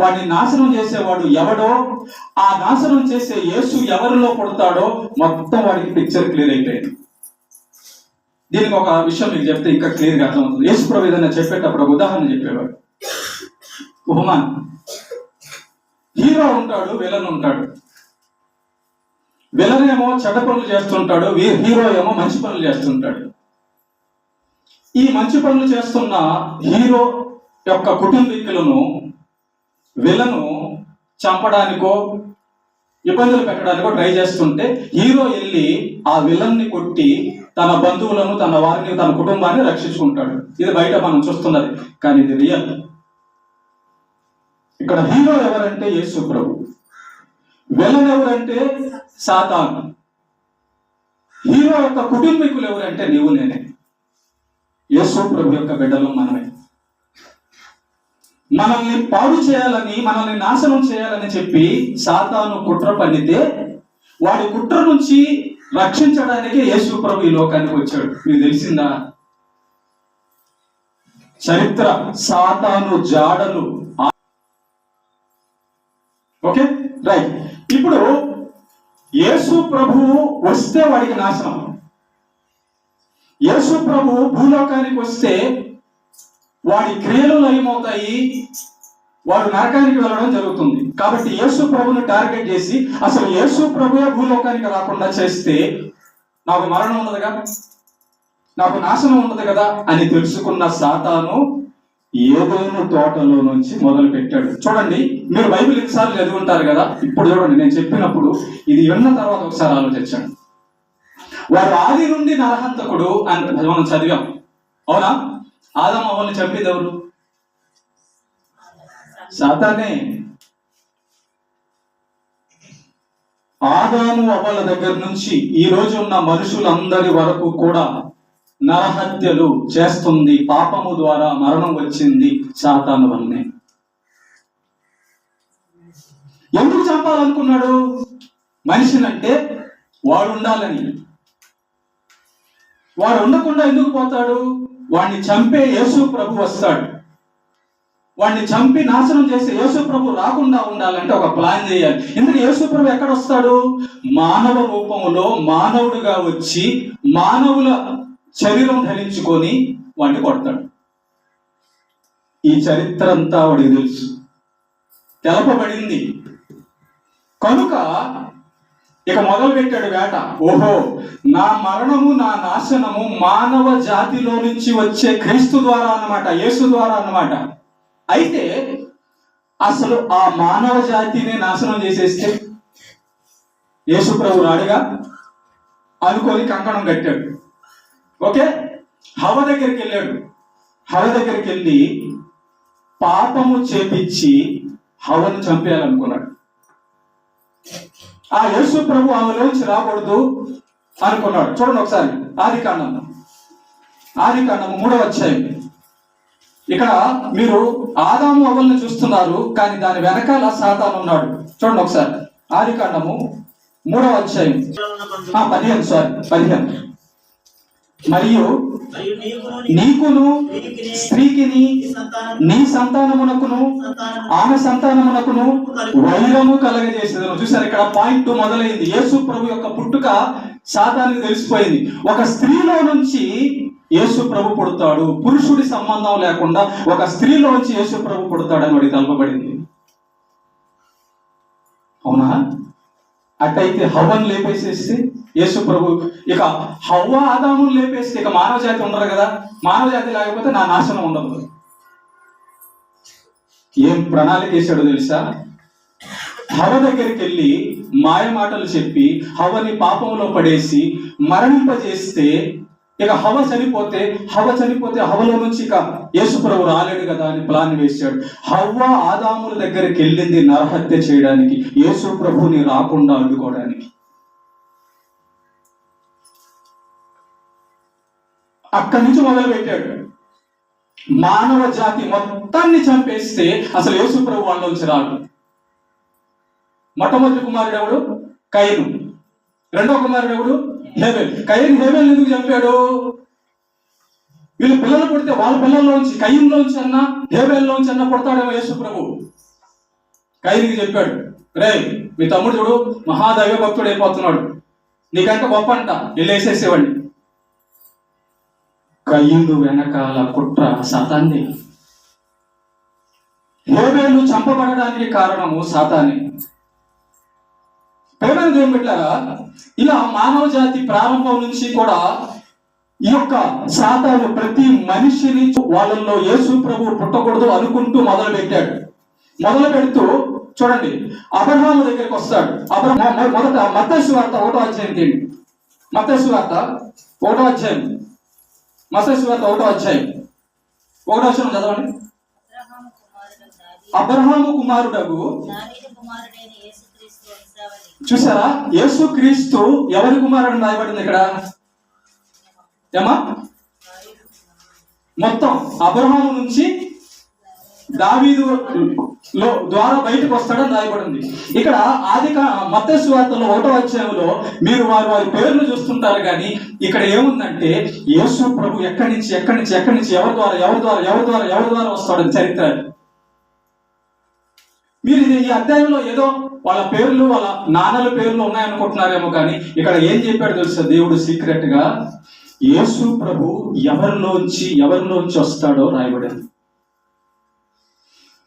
వాడిని నాశనం చేసేవాడు ఎవడో, ఆ నాశనం చేసే యేసు ఎవరిలో పుడతాడో మొత్తం వాడికి పిక్చర్ క్లియర్ అయిపోయింది. దీనికి ఒక విషయం మీకు చెప్తే ఇంకా క్లియర్గా అర్థమవుతుంది. యేసు ప్రభు ఏదైనా చెప్పేటప్పుడు ఒక ఉదాహరణ చెప్పేవాడు. ఉపమానం. హీరో ఉంటాడు, విలన్ ఉంటాడు. విలన్ ఏమో చెడ్డ పనులు చేస్తుంటాడు, హీరో ఏమో మంచి పనులు చేస్తుంటాడు. ఈ మంచి పనులు చేస్తున్న హీరో యొక్క కుటుంబీకులను విలను చంపడానికో ఇబ్బందులు పెట్టడానికో ట్రై చేస్తుంటే హీరో వెళ్ళి ఆ విలన్ని కొట్టి తన బంధువులను, తన వారిని, తన కుటుంబాన్ని రక్షించుకుంటాడు. ఇది బయట మనం చూస్తున్నది, కానీ ఇది రియల్. ఇక్కడ హీరో ఎవరంటే యేసు ప్రభు, విలన్ ఎవరంటే సాతాను. హీరో యొక్క కుటుంబీకులు ఎవరంటే నీవు నేనే. యేసు ప్రభు యొక్క బిడ్డలు మనమే. మనల్ని పాడు చేయాలని, మనల్ని నాశనం చేయాలని చెప్పి సాతాను కుట్ర పన్నితే వాడి కుట్ర నుంచి రక్షించడానికి యేసు ప్రభు ఈ లోకానికి వచ్చాడు. మీకు తెలిసిందా? చరిత్ర, సాతాను జాడలు. Okay, right. ఇప్పుడు యేసు ప్రభువు వస్తే వాడికి నాశనం. యేసు ప్రభువు భూలోకానికి వస్తే వాడి క్రియలు లయమవుతాయి, వాడు నరకానికి వెళ్ళడం జరుగుతుంది. కాబట్టి యేసు ప్రభుని టార్గెట్ చేసి అసలు యేసు ప్రభువే భూలోకానికి రాకుండా చేస్తే నాకు మరణం ఉండదు కదా, నాకు నాశనం ఉండదు కదా అని తెలుసుకున్న సాతాను ఏదైనా తోటలో నుంచి మొదలు పెట్టాడు. చూడండి, మీరు బైబిల్ ఎన్నిసార్లు చదివి ఉంటారు కదా, ఇప్పుడు చూడండి నేను చెప్పినప్పుడు ఇది విన్న తర్వాత ఒకసారి ఆలోచించండి. వాడు ఆది నుండి నరహంతకుడు అని మనం చదివాం, అవునా? ఆదాము అవ్వల్ని చంపేది ఎవరు? సాతానే. ఆదాము అవ్వల దగ్గర నుంచి ఈ రోజు ఉన్న మనుషులందరి వరకు కూడా నరహత్యలు చేస్తుంది. పాపము ద్వారా మరణం వచ్చింది సాతాను వల్లనే. ఎందుకు చంపాలనుకున్నాడు మనిషినంటే? వాడు ఉండాలని. వాడు ఉండకుండా ఎందుకు పోతాడు? వాడిని చంపే యేసు ప్రభు వస్తాడు. వాడిని చంపి నాశనం చేసే యేసు ప్రభు రాకుండా ఉండాలంటే ఒక ప్లాన్ చేయాలి. ఎందుకు యేసు ప్రభు ఎక్కడ వస్తాడు? మానవ రూపంలో మానవుడిగా వచ్చి మానవుల శరీరం ధరించుకొని వాడిని కొడతాడు. ఈ చరిత్ర అంతా వాడికి తెలుసు, తెలపబడింది. కనుక ఇక మొదలు పెట్టాడు వేట. ఓహో, నా మరణము నా నాశనము మానవ జాతిలో నుంచి వచ్చే క్రీస్తు ద్వారా అన్నమాట, యేసు ద్వారా అన్నమాట. అయితే అసలు ఆ మానవ జాతిని నాశనం చేసేస్తే యేసు ప్రభు రాడుగా అనుకొని కంకణం కట్టాడు. ఓకే, హవ్వ దగ్గరికి వెళ్ళాడు. హవ్వ దగ్గరికి వెళ్ళి పాపము చేపించి హవ్వను చంపేయాలనుకున్నాడు. ఆ యేసు ప్రభు ఆమెలోంచి రాకూడదు అనుకున్నాడు. చూడండి ఒకసారి ఆదికాండము 3వ అధ్యాయం. ఇక్కడ మీరు ఆదాము అవ్వల్ని చూస్తున్నారు, కానీ దాని వెనకాల సాతాను ఉన్నాడు. చూడండి ఒకసారి ఆదికాండము 3వ అధ్యాయం 15. మరియు నీకును స్త్రీకిని నీ సంతానమునకును ఆమె సంతానమునకును వైరము కలగజేసేదను. చూసారు, ఇక్కడ పాయింట్ మొదలైంది. యేసు ప్రభు యొక్క పుట్టుక సాతానికి తెలిసిపోయింది. ఒక స్త్రీలో నుంచి యేసు ప్రభు పుడతాడు. పురుషుడి సంబంధం లేకుండా ఒక స్త్రీలో నుంచి యేసు ప్రభు పుడతాడని వాడికి తెలపబడింది. అవునా? అట్టయితే హవ్వను లేపేసేస్తే యేసు ప్రభు, ఇక హవ్వ ఆదామును లేపేస్తే ఇక మానవ జాతి ఉండరు కదా. మానవ జాతి లేకపోతే నా నాశనం ఉండదు. ఏం ప్రణాళిక వేసాడో తెలుసా? హవ్వ దగ్గరికి వెళ్ళి మాయ మాటలు చెప్పి హవ్వని పాపంలో పడేసి మరణింపజేస్తే ఇక హవ్వ చనిపోతే హవ్వలో నుంచి ఇక యేసు ప్రభు రాలేడు కదా అని ప్లాన్ వేశాడు. హవ్వ ఆదాముల దగ్గరికి వెళ్ళింది నరహత్య చేయడానికి, యేసు ప్రభుని రాకుండా అడ్డుకోవడానికి. అక్కడి నుంచి మొదలు పెట్టాడు. మానవ జాతి మొత్తాన్ని చంపేస్తే అసలు యేసు ప్రభు వాళ్ళలోంచి రాడు. మొట్టమొదటి కుమారుడు ఎవడు? కయను. రెండో కుమారుడు ఎవడు? హేబెల్. కయను హేబెల్ ఎందుకు చంపాడు? వీళ్ళు పిల్లలు పుడితే వాళ్ళ పిల్లల్లోంచి, కయనులోంచి అన్నా హేబెల్లోంచి అన్నా పుడతాడేమో యేసు ప్రభు. కయనుకి చెప్పాడు, రే మీ తమ్ముడు చూడు మహాదైవ భక్తుడు అయిపోతున్నాడు, నీకంటే గొప్ప అంట, వెళ్ళేసేసేవాడిని. కయను వెనకాల కుట్ర సాతాన్ది. హేబెలు చంపబడడానికి కారణము సాతానే. ప్రేమైన దేవుని బిడ్డలారా, ఇలా మానవ జాతి ప్రారంభం నుంచి కూడా ఈ యొక్క సాతాను ప్రతి మనిషిని వాళ్ళల్లో యేసు ప్రభు పుట్టకూడదు అనుకుంటూ మొదలు పెట్టాడు. మొదలు పెడుతూ చూడండి, అబ్రహాము దగ్గరికి వస్తాడు. మొదట మత్తయి సువార్త 1వ అధ్యాయం తీయండి. మత్తయి సువార్త 1వ అధ్యాయం. మత్తయి సువార్త 1వ అధ్యాయం 1వ వచనం చదవండి. అబ్రహాము కుమారుడగు, చూసారా, యేసు క్రీస్తు ఎవరి కుమారుడు రాయబడింది ఇక్కడ? ఏమా? మొత్తం అబ్రహాము నుంచి దావీదు ద్వారా బయటకు వస్తాడని రాయబడింది. ఇక్కడ మత్తయి సువార్తలో 1వ అధ్యాయంలో మీరు వారి పేర్లు చూస్తుంటారు, కానీ ఇక్కడ ఏముందంటే యేసు ప్రభు ఎక్కడి నుంచి ఎవరి ద్వారా వస్తాడని చరిత్ర. మీరు ఈ అధ్యాయంలో ఏదో వాళ్ళ పేర్లు వాళ్ళ నాన్నల పేర్లు ఉన్నాయనుకుంటున్నారేమో, కానీ ఇక్కడ ఏం చెప్పాడు తెలుసా దేవుడు? సీక్రెట్ గా యేసు ప్రభు ఎవరిలోంచి వస్తాడో రాయబడింది.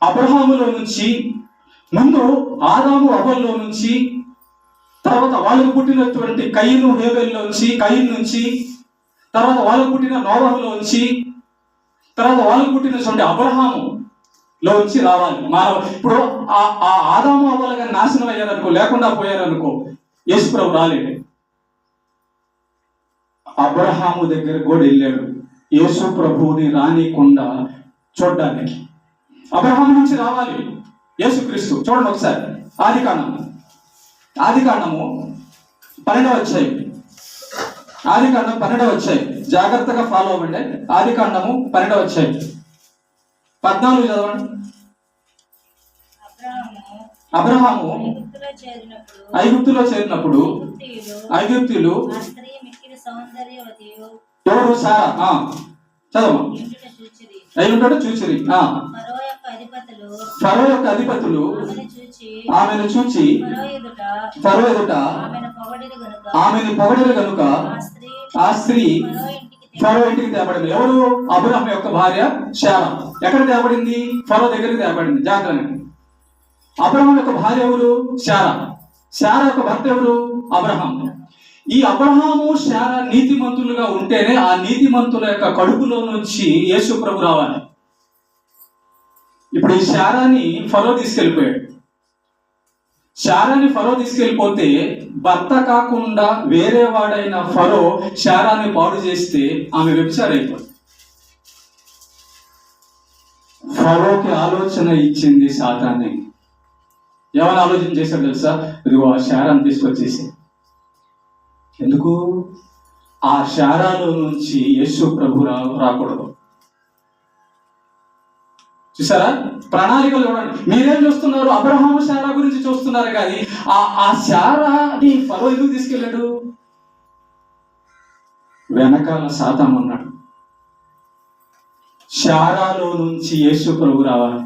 అబ్రహాములో నుంచి, ముందు ఆదాము అవ్వల్లో నుంచి, తర్వాత వాళ్ళకు పుట్టినటువంటి కయీను హేబెల్లోంచి, కయీన్ నుంచి, తర్వాత వాళ్ళకు పుట్టిన నోవహులోంచి, తర్వాత వాళ్ళకు పుట్టినటువంటి అబ్రహాము లోంచి రావాలి మానవ. ఇప్పుడు ఆ ఆదాము అవ్వాలిగా నాశనం అయ్యారనుకో, లేకుండా పోయారనుకో, యేసు ప్రభు రాలేడు. అబ్రహాము దగ్గర కూడా వెళ్ళాడు యేసు ప్రభువుని రానికుండా చూడడానికి. అబ్రహాము నుంచి రావాలి యేసుక్రీస్తు. చూడండి ఒకసారి ఆదికాండము 12వ అధ్యాయం. ఆదికాండం 12వ అధ్యాయం జాగ్రత్తగా ఫాలో అవ్వండి. ఆదికాండము 12వ అధ్యాయం 14 చదవండి. అబ్రహాము ఐగుప్తులో చేరినప్పుడు ఐగుప్తీయులు ఎవరు? సారా. చదవమా. అయ్యుంటాడు చూచిరి. ఫరో యొక్క అధిపతులు ఆమెను చూచి ఫరో ఎదుట ఆమెను పొగడిరు గనుక ఆ స్త్రీ ఫరో ఇంటికి తేబడింది. ఎవరు? అబ్రహాము యొక్క భార్య శారా. ఎక్కడ తేబడింది? ఫరో దగ్గరికి తేబడింది. జాగ్రత్త. అబ్రహాము యొక్క భార్య ఎవరు? శారా. శారా యొక్క భర్త ఎవరు? అబ్రహాము. ఈ అబ్రహాము శారా నీతిమంతులుగా ఉంటేనే ఆ నీతిమంతుల యొక్క కడుపులో నుంచి యేసు ప్రభు రావాలి. ఇప్పుడు ఈ శారాని ఫరో తీసుకెళ్ళిపోయాడు. శారాని ఫరో తీసుకెళ్ళిపోతే భర్త కాకుండా వేరే వాడైన ఫరో శారాని పాడు చేస్తే ఆమె వ్యభిచారం అయిపోయింది. ఫరోకి ఆలోచన ఇచ్చింది సాతానే. ఏమైనా ఆలోచన చేశాడు తెలుసా? ఇదిగో ఆ శారాన్ని తీసుకొచ్చేసి, ఎందుకు? ఆ శారాలో నుంచి యేసు ప్రభు రాకూడదు. చూసారా ప్రణాళికలు? చూడండి. మీరేం చూస్తున్నారు? అబ్రహాము శారా గురించి చూస్తున్నారు, కానీ ఆ శారాని ఫరో ఎందుకు తీసుకెళ్ళాడు? వెనకాల సాతాను ఉన్నాడు. శారాలో నుంచి యేసు ప్రభు రావాలి.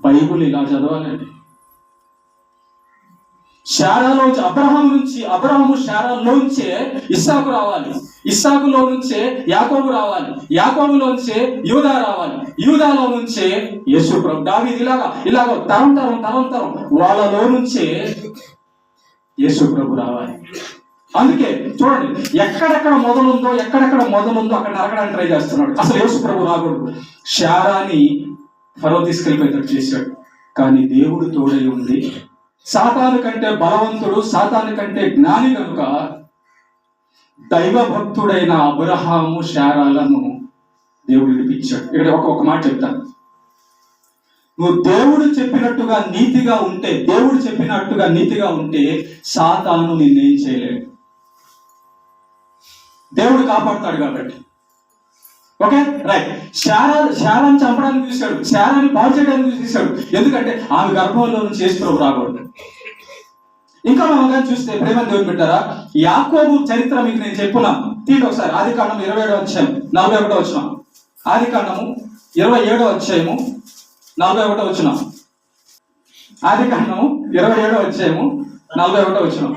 బైబుల్ ఇలా చదవాలండి. శారాలోంచి అబ్రహాము శారాలోంచే ఇస్సాకు రావాలి. ఇస్సాకులో నుంచే యాకోబు రావాలి. యాకోబులోంచే యూదా రావాలి. యూదాలో నుంచే యేసు ప్రభు. దావీదు ఇలాగ తరం వాళ్ళలో నుంచే యేసు ప్రభు రావాలి. అందుకే చూడండి, ఎక్కడెక్కడ మొదలుందో అక్కడ నరకడానికి ట్రై చేస్తున్నాడు. అసలు యేసు ప్రభు రాకూడదు. శారాని ఫరో తీసుకెళ్ళిపోయేటట్టు చేశాడు. కానీ దేవుడు తోడై ఉంది. సాతాను కంటే బలవంతుడు, సాతాను కంటే జ్ఞాని కనుక దైవ భక్తుడైన అబ్రహాము శారాలను దేవుడు విడిపించాడు. ఇక్కడ ఒక మాట చెప్తాను. నువ్వు దేవుడు చెప్పినట్టుగా నీతిగా ఉంటే సాతాను నిన్నేం చేయలేడు. దేవుడు కాపాడుతాడు కాబట్టి. Okay, right. శారాన్ని చంపడానికి చూశాడు, శారాన్ని పాడు చేయడానికి చూశాడు. ఎందుకంటే ఆమె గర్భంలో నుంచి యేసు ప్రభు రాకూడదు. ఇంకా మనం కానీ చూస్తే ప్రేమ దేవుని పెట్టారా, యాకోబు చరిత్ర మీకు నేను చెప్పున్నాను. తీయండి ఒకసారి. ఆదికాండం 27వ అధ్యాయం 41వ వచనం. ఆదికాండము 27వ అధ్యాయము 41వ వచనం. ఆదికాండము 27వ అధ్యాయము 41వ వచనం.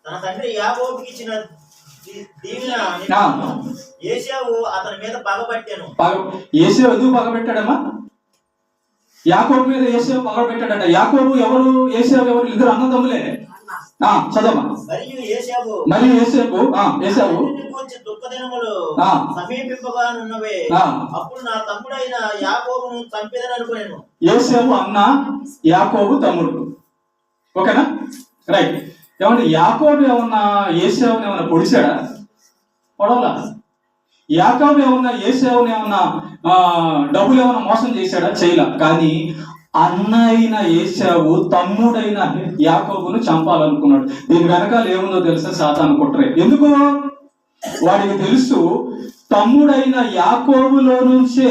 తన తండ్రి యాకోబుకి ఇచ్చిన దీవెన ఏశావు అతని మీద పగబట్టాను. ఏశావు ఎందుకు పగబెట్టాడమ్మా? యాకోబు మీద ఏశావు పగబెట్టాడట. యాకోబు ఎవరు? ఏశావు ఎవరు? ఇద్దరు అన్నదమ్ములే. చదవమ్మా. మరియు ఏశావు దుఃఖదినములు సమీపింపగానున్నవే, అప్పుడు నా తమ్ముడైన యాకోబును చంపేదని అనుకున్నాను. ఏశావు అన్న, యాకోబు తమ్ముడు. ఓకేనా, రైట్. ఏమంటే యాకోబు ఏమన్నా ఏశావుని ఏమన్నా పొడిచాడా? పొడవలా. యాకోబు ఏమన్నా ఏశావుని ఏమన్నా డబ్బులు ఏమన్నా మోసం చేశాడా? చేయలా. కానీ అన్నైన ఏశావు తమ్ముడైన యాకోబును చంపాలనుకున్నాడు. దీని వెనకాల ఏముందో తెలుసా? సాతాను కుట్రే. ఎందుకు? వాడికి తెలుసు తమ్ముడైన యాకోబులో నుంచే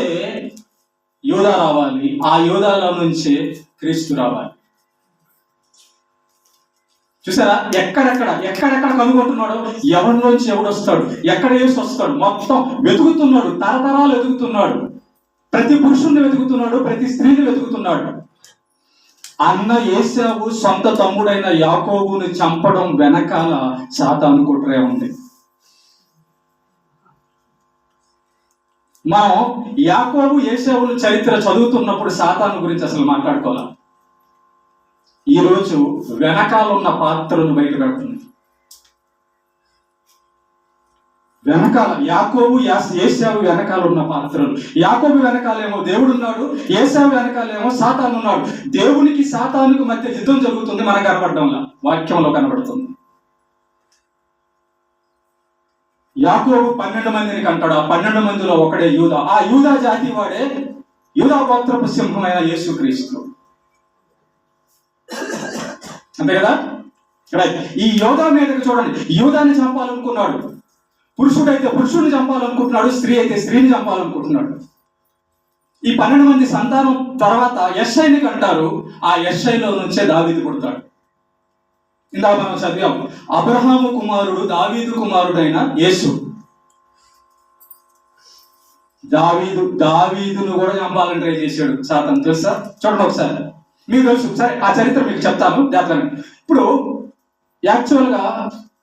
యూదా రావాలి, ఆ యూదాలో నుంచే క్రీస్తు రావాలి. చూసారా ఎక్కడెక్కడ కనుగొంటున్నాడు? ఎవరిలోంచి ఎవడొస్తాడు, ఎక్కడ యేసు వస్తాడు, మొత్తం వెతుకుతున్నాడు. తరతరాలు వెతుకుతున్నాడు. ప్రతి పురుషుణ్ణి వెతుకుతున్నాడు, ప్రతి స్త్రీని వెతుకుతున్నాడు. అన్న ఏశావు సొంత తమ్ముడైన యాకోబుని చంపడం వెనకాల సాతాను కుట్రే ఉంది. మనం యాకోబు ఏశావుల చరిత్ర చదువుతున్నప్పుడు సాతాను గురించి అసలు మాట్లాడుకోవాలి. ఈరోజు వెనకాల ఉన్న పాత్రను బయట పెడుతుంది. వెనకాల యాకోబు ఏశావు వెనకాల ఉన్న పాత్రలు. యాకోబు వెనకాలేమో దేవుడు ఉన్నాడు, ఏశావు వెనకాలేమో సాతాను ఉన్నాడు. దేవునికి సాతానుకు మధ్య యుద్ధం జరుగుతుంది, మనకు కనబడడంలా వాక్యంలో కనబడుతుంది. యాకోబు 12 మందిని కంటాడు. ఆ 12 మందిలో ఒకడే యూదా. ఆ యూదా జాతి వాడే యూదా గోత్రపు సింహమైన యేసుక్రీస్తు. అంతే కదా? ఈ యోధా మీదకి చూడండి, యూదాని చంపాలనుకున్నాడు. పురుషుడైతే పురుషుడిని చంపాలనుకుంటున్నాడు, స్త్రీ అయితే స్త్రీని చంపాలనుకుంటున్నాడు. ఈ 12 మంది సంతానం తర్వాత యెషైని కంటారు. ఆ యెషైలో నుంచే దావీదు పుడతాడు. ఇందాక మనం చదివాం, అబ్రహాము కుమారుడు దావీదు కుమారుడైన యేసు. దావీదును కూడా చంపాలని ట్రై చేశాడు సాతాను, తెలుసా? చూడండి ఒకసారి, మీకు తెలుసు. సరే, ఆ చరిత్ర మీకు చెప్తాను జాగ్రత్తగా. ఇప్పుడు యాక్చువల్గా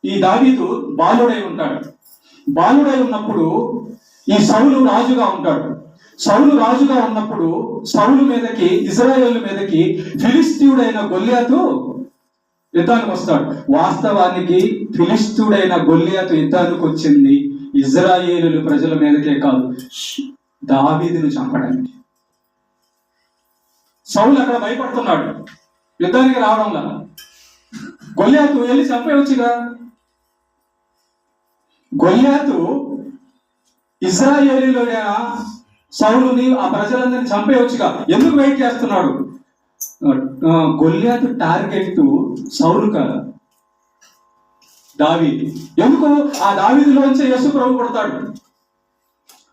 ఈ దావీదు బాలుడై ఉంటాడు. బాలుడై ఉన్నప్పుడు ఈ సౌలు రాజుగా ఉంటాడు. సౌలు రాజుగా ఉన్నప్పుడు సౌలు మీదకి, ఇశ్రాయేలు మీదకి ఫిలిస్తీయుడైన గొల్యాతు యుద్ధానికి వస్తాడు. వాస్తవానికి ఫిలిస్తీయుడైన గొల్యాతు యుద్ధానికి వచ్చింది ఇశ్రాయేలు ప్రజల మీదకే కాదు, దావీదును చంపడానికి. సౌలు అక్కడ భయపడుతున్నాడు, యుద్ధానికి రావడంలా. గొల్యాతు వెళ్ళి చంపేయవచ్చుగా. గొల్యాతు ఇశ్రాయేలీయుడైన సౌలుని, ఆ ప్రజలందరినీ చంపేయవచ్చుగా. ఎందుకు వెయిట్ చేస్తున్నాడు? గొల్యాతు టార్గెట్ సౌలు కాదు, దావీదు. ఎందుకు? ఆ దావీదులోంచే యేసు ప్రభు పుడతాడు,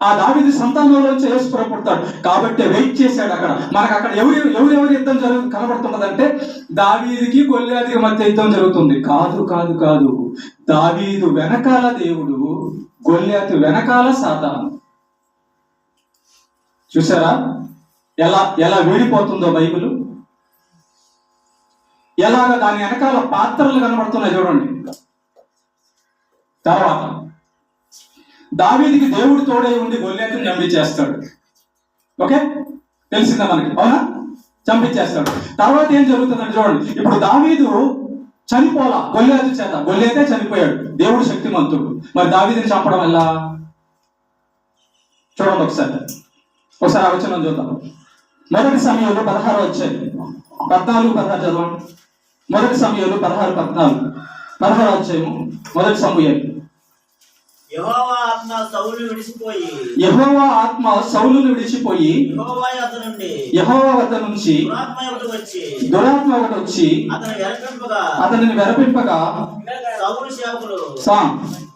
ఆ దావీదు సంతానంలోంచే యేసు ప్రభు పుడతాడు. కాబట్టి వెయిట్ చేశాడు అక్కడ. మనకు అక్కడ ఎవరెవరి యుద్ధం కనబడుతున్నదంటే దావీదుకి గొల్యాతుకి మధ్య యుద్ధం జరుగుతుంది. కాదు కాదు కాదు, దావీదు వెనకాల దేవుడు, గొల్యాతు వెనకాల సాతాను. చూసారా ఎలా ఎలా వీడిపోతుందో బైబిల్? ఎలాగ దాని వెనకాల పాత్రలు కనబడుతున్నాయి చూడండి. తర్వాత దావీదుకి దేవుడు తోడై ఉండి గొల్యాతుని చంపించేస్తాడు. ఓకే, తెలిసిందా మనకి? అవునా? చంపించేస్తాడు. తర్వాత ఏం జరుగుతుందని చూడండి. ఇప్పుడు దావీదు చనిపోలా గొల్యాతు చేత, గొల్యాతే చనిపోయాడు. దేవుడు శక్తిమంతుడు, మరి దావీదుని చంపడం ఎలా? చూడండి ఒకసారి ఆ వచనం చూద్దాం. 1 సమూయేలు 16 వచ్చాయి, 14-16 చదవండి. 1 సమూయేలు 16-14 అధ్యాయము. 1 సమూయేలు. యెహోవా ఆత్మ సౌలును విడిచిపోయి యెహోవా వద్ద నుంచి దురాత్మ ఒకటి వచ్చి అతనిని వెరపింపగా సౌలు సేవకులు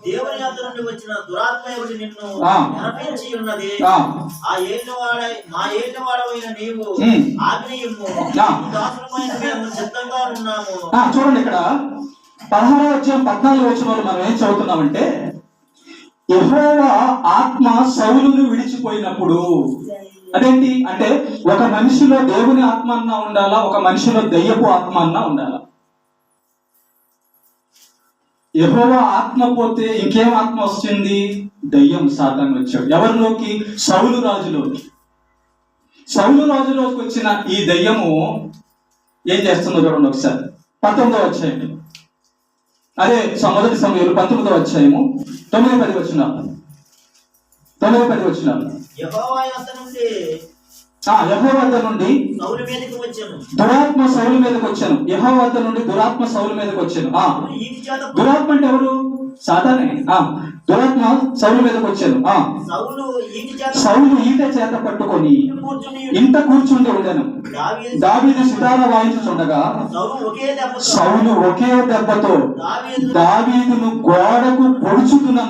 దేవుని యొద్ద నుండి వచ్చిన దురాత్మ ఒకటి నిన్ను వెరపించి ఉన్నది. మా ఏలినవాడవైన నీవు ఆజ్ఞయిమ్ము, దాసులమైన మేము సిద్ధంగా ఉన్నాము. చూడండి, ఇక్కడ 16వ అధ్యాయం 14వ వచనంలో మనం ఏం చదువుతున్నామంటే, యెహోవా ఆత్మ సౌలును విడిచిపోయినప్పుడు. అదేంటి అంటే, ఒక మనిషిలో దేవుని ఆత్మ అన్నా ఉండాలా, ఒక మనిషిలో దయ్యపు ఆత్మ అన్నా ఉండాలా. యెహోవా ఆత్మ పోతే ఇంకేం ఆత్మ వస్తుంది? దయ్యం, సాతాను వచ్చాడు. ఎవరిలోకి? సౌలు రాజులోకి. సౌలు రాజులోకి వచ్చిన ఈ దయ్యము ఏం చేస్తుందో చూడండి ఒకసారి. 19వ అధ్యాయం, అదే 1 సమూయేలు 19వ అధ్యాయము 9-10 వచనాలు. 9-10 వచనాలు. యెహోవా వద్ద నుండి దురాత్మ సౌలు మీదకి వచ్చాను. యెహోవా వద్ద నుండి దురాత్మ సౌలు మీదకి వచ్చాను. దురాత్మ అంటే ఎవరు? సాతానే. దురాత్మ సౌలు మీదకి వచ్చాను. సౌలు ఈట చేత పట్టుకొని ఇంట కూర్చుండి ఉండను. దావీదు సితార వాయించుచుండగా సౌలు ఒకే దెబ్బతో దావీదును గోడకు పొడుచుతున్న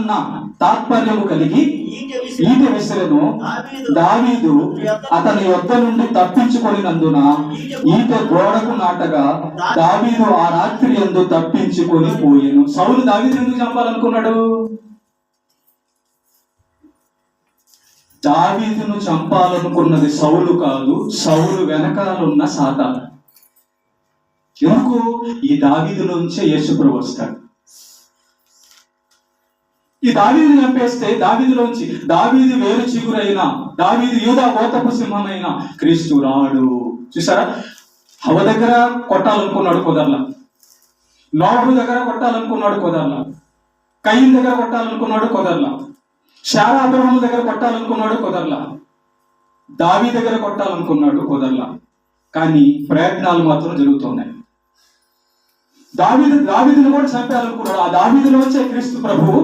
తాత్పర్యము కలిగి ఈట విసిరెను. దావీదు అతని యొద్ద నుండి తప్పించుకొనినందున ఈట గోడకు నాటగా దావీదు ఆ రాత్రి యందు తప్పించుకొని పోయెను. సౌలు దావీదు ఎందుకు చంపాలనుకున్నాడు? దావీదును చంపాలనుకున్నది సౌలు కాదు, సౌలు వెనకాలన్న సాతాను. ఎందుకు? ఈ దావీదులోంచే యేసుప్రభు వస్తాడు. ఈ దావీదుని చంపేస్తే దావీదులోంచి దావీదు వేరు చిగురైన, దావీదు యూదా గోత్రపు సింహమైన క్రీస్తు రాడు. చూసారా? హవ దగ్గర కొట్టాలనుకున్నాడు, కుదరలా. నోహు దగ్గర కొట్టాలనుకున్నాడు, కుదరలా. కయ్యిన్ దగ్గర కొట్టాలనుకున్నాడు, కుదరలా. శారా అబ్రహాము దగ్గర కొట్టాలనుకున్నాడు, కుదరలా. దావీదు దగ్గర కొట్టాలనుకున్నాడు, కుదరలా. కానీ ప్రయత్నాలు మాత్రం జరుగుతున్నాయి. దావీదును కూడా చంపాలనుకున్నాడు. ఆ దావీదులో వచ్చే క్రీస్తు ప్రభువు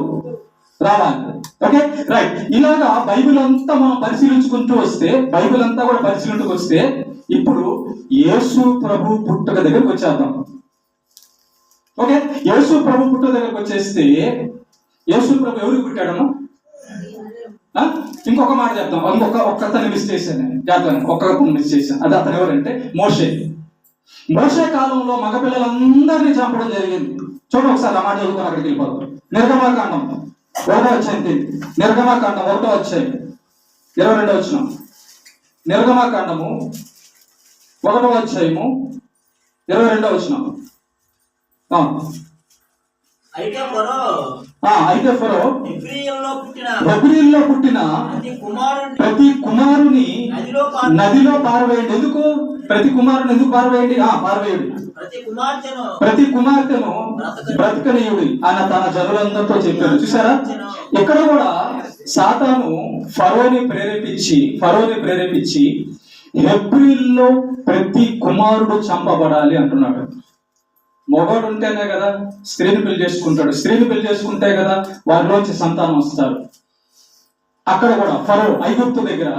రావాలి. Okay, right. ఇలాగా బైబిల్ అంతా మనం పరిశీలించుకుంటూ వస్తే, బైబిల్ అంతా కూడా పరిశీలించుకు వస్తే, ఇప్పుడు యేసు ప్రభు పుట్టుక దగ్గరకు వచ్చేద్దాం. ఓకే, యేసు ప్రభు పుట్టుక దగ్గరకు వచ్చేస్తే, యేసు ప్రభు ఎవరికి పుట్టాడను? ఇంకొక మాట చెప్తాం. ఒక్కతను మిస్ చేశాను, ఒక్కతను మిస్ చేశాను. అది అతను ఎవరంటే మోషే. మోషే కాలంలో మగపిల్లలందరినీ చంపడం జరిగింది. చూడండి ఒకసారి ఆ మాట చదువుకొని అక్కడికి వెళ్ళిపోతాం. నిర్గమాకాండం 1వ అధ్యాయం, నిర్గమాకాండం 1వ అధ్యాయం 22వ వచనం. నిర్గమాకాండము 1వ అధ్యాయము 22వ వచనం. అయితే ఫరో హెబ్రీల్లో పుట్టిన ప్రతి కుమారుని నదిలో పారవేయండి. ఎందుకు ప్రతి కుమారుని ఎందుకు పారవేయండి? పారవేయండి. ప్రతి కుమార్తెను బ్రతకనీయుడి ఆయన తన జనులందరితో చెప్పారు. చూసారా, ఇక్కడ కూడా సాతాను ఫరోని ప్రేరేపించి హెబ్రీల్లో ప్రతి కుమారుడు చంపబడాలి అంటున్నాడు. మగవాడు ఉంటేనే కదా స్త్రీని పెళ్లి చేసుకుంటాడు, స్త్రీని పెళ్లి చేసుకుంటే కదా వారిలోంచి సంతానం వస్తారు. అక్కడ కూడా ఫరో ఐగుప్తు దగ్గర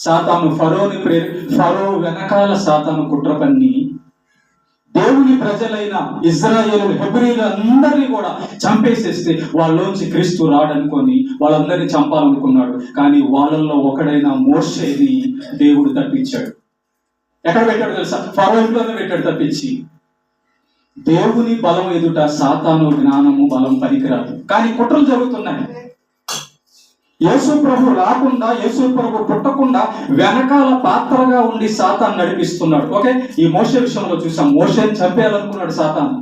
సాతాను ఫరో వెనకాల సాతాను కుట్ర పన్ని దేవుని ప్రజలైన ఇజ్రాయేలు హెబ్రీలు అందరినీ కూడా చంపేసేస్తే వాళ్ళలోంచి క్రీస్తు రాడనుకొని వాళ్ళందరినీ చంపాలనుకున్నాడు. కానీ వాళ్ళల్లో ఒకడైన మోషేని దేవుడు తప్పించాడు. ఎక్కడ పెట్టాడు తెలుసా? ఫరో ఇంట్లోనే పెట్టాడు తప్పించి. దేవుని బలం ఎదుట సాతాను జ్ఞానము బలం పనికిరాదు. కానీ కుట్రలు జరుగుతున్నాయి. యేసు ప్రభు రాకుండా, యేసు ప్రభు పుట్టకుండా వెనకాల పాత్రగా ఉండి సాతాను నడిపిస్తున్నాడు. ఓకే, ఈ మోషే విషయంలో చూసాం. మోషేని చంపేయాలనుకున్నాడు సాతాను.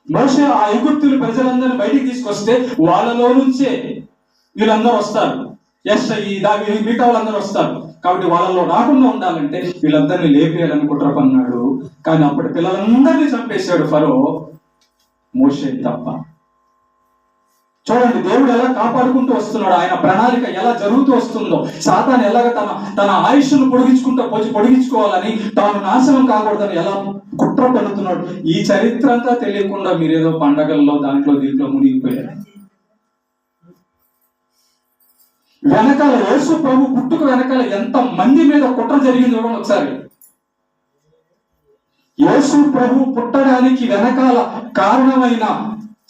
మోషే ఆ ఐగుప్తులు ప్రజలందరినీ బయటికి తీసుకొస్తే వాళ్ళలో నుంచే వీళ్ళందరూ వస్తారు. మిగతా వాళ్ళందరూ వస్తారు. కాబట్టి వాళ్ళలో రాకుండా ఉండాలంటే వీళ్ళందరినీ లేపేయాలని కుట్ర పన్నాడు. కానీ అప్పుడు పిల్లలందరినీ చంపేశాడు ఫరో, మోషే తప్ప. చూడండి దేవుడు ఎలా కాపాడుకుంటూ వస్తున్నాడు. ఆయన ప్రణాళిక ఎలా జరుగుతూ వస్తుందో. సాతాను ఎలాగ తన ఆయుష్ను పొడిగించుకోవాలని, తాను నాశనం కాకూడదని ఎలా కుట్ర పన్నుతున్నాడు. ఈ చరిత్ర అంతా తెలియకుండా మీరేదో పండగల్లో దీంట్లో మునిగిపోయారు. వెనకాల యేసు ప్రభు పుట్టుక వెనకాల ఎంత మంది మీద కుట్ర జరిగింది చూడండి ఒకసారి. యేసు ప్రభు పుట్టడానికి వెనకాల కారణమైన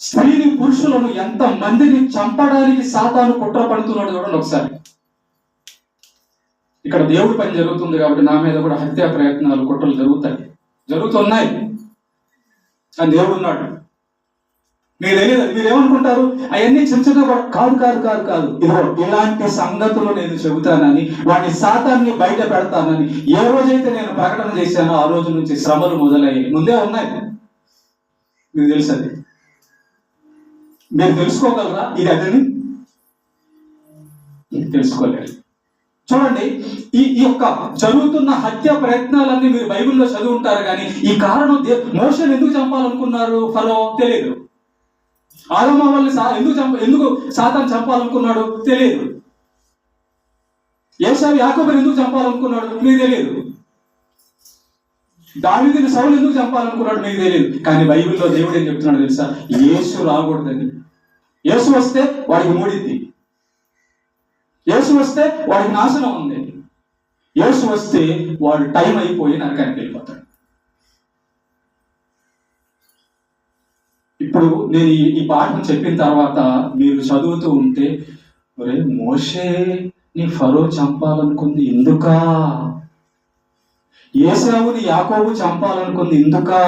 స్త్రీని, పురుషులను ఎంత మందిని చంపడానికి సాతాను కుట్ర పడుతున్నాడు చూడండి ఒకసారి. ఇక్కడ దేవుడి పని జరుగుతుంది కాబట్టి నా మీద కూడా హత్యా ప్రయత్నాలు, కుట్రలు జరుగుతున్నాయి. అని దేవుడు ఉన్నాడు. మీకు తెలియదు, మీరేమనుకుంటారు అవన్నీ చిన్న కాదు. ఇదిగో ఇలాంటి సంగతులు నేను చెబుతానని, వాడిని సాతాన్ని బయట పెడతానని ఏ రోజైతే నేను ప్రకటన చేశానో ఆ రోజు నుంచి శ్రమలు మొదలయ్యాయి. ముందే ఉన్నాయి. మీకు తెలుసు అది. మీరు తెలుసుకోగలరా ఇది అదని? తెలుసుకోలేరు. చూడండి, ఈ యొక్క జరుగుతున్న హత్య ప్రయత్నాలన్నీ మీరు బైబిల్లో చదివి ఉంటారు. కానీ ఈ కారణం మోషేని ఎందుకు చంపాలనుకున్నారు ఫరో తెలియదు. ఆదమ వాళ్ళని ఎందుకు సాతాను చంపాలనుకున్నాడు తెలియదు. ఏశావు యాకోబుని ఎందుకు చంపాలనుకున్నాడు మీకు తెలియదు. దావీదుని సౌలు ఎందుకు చంపాలనుకున్నాడు మీకు తెలియదు. కానీ బైబిల్లో దేవుడు ఏం చెప్తున్నాడు తెలుసా? యేసు రాకూడదని. యేసు వస్తే వాడికి మూడింది. యేసు వస్తే వాడికి నాశనం ఉంది. యేసు వస్తే వాడు టైం అయిపోయి నరకానికి వెళ్ళిపోతాడు. ఇప్పుడు నేను ఈ పాఠం చెప్పిన తర్వాత మీరు చదువుతూ ఉంటే, ఒరే మోషేని ఫరో చంపాలనుకుంది ఎందుకా? ఏశావుని యాకోబు చంపాలనుకుంది ఎందుకా?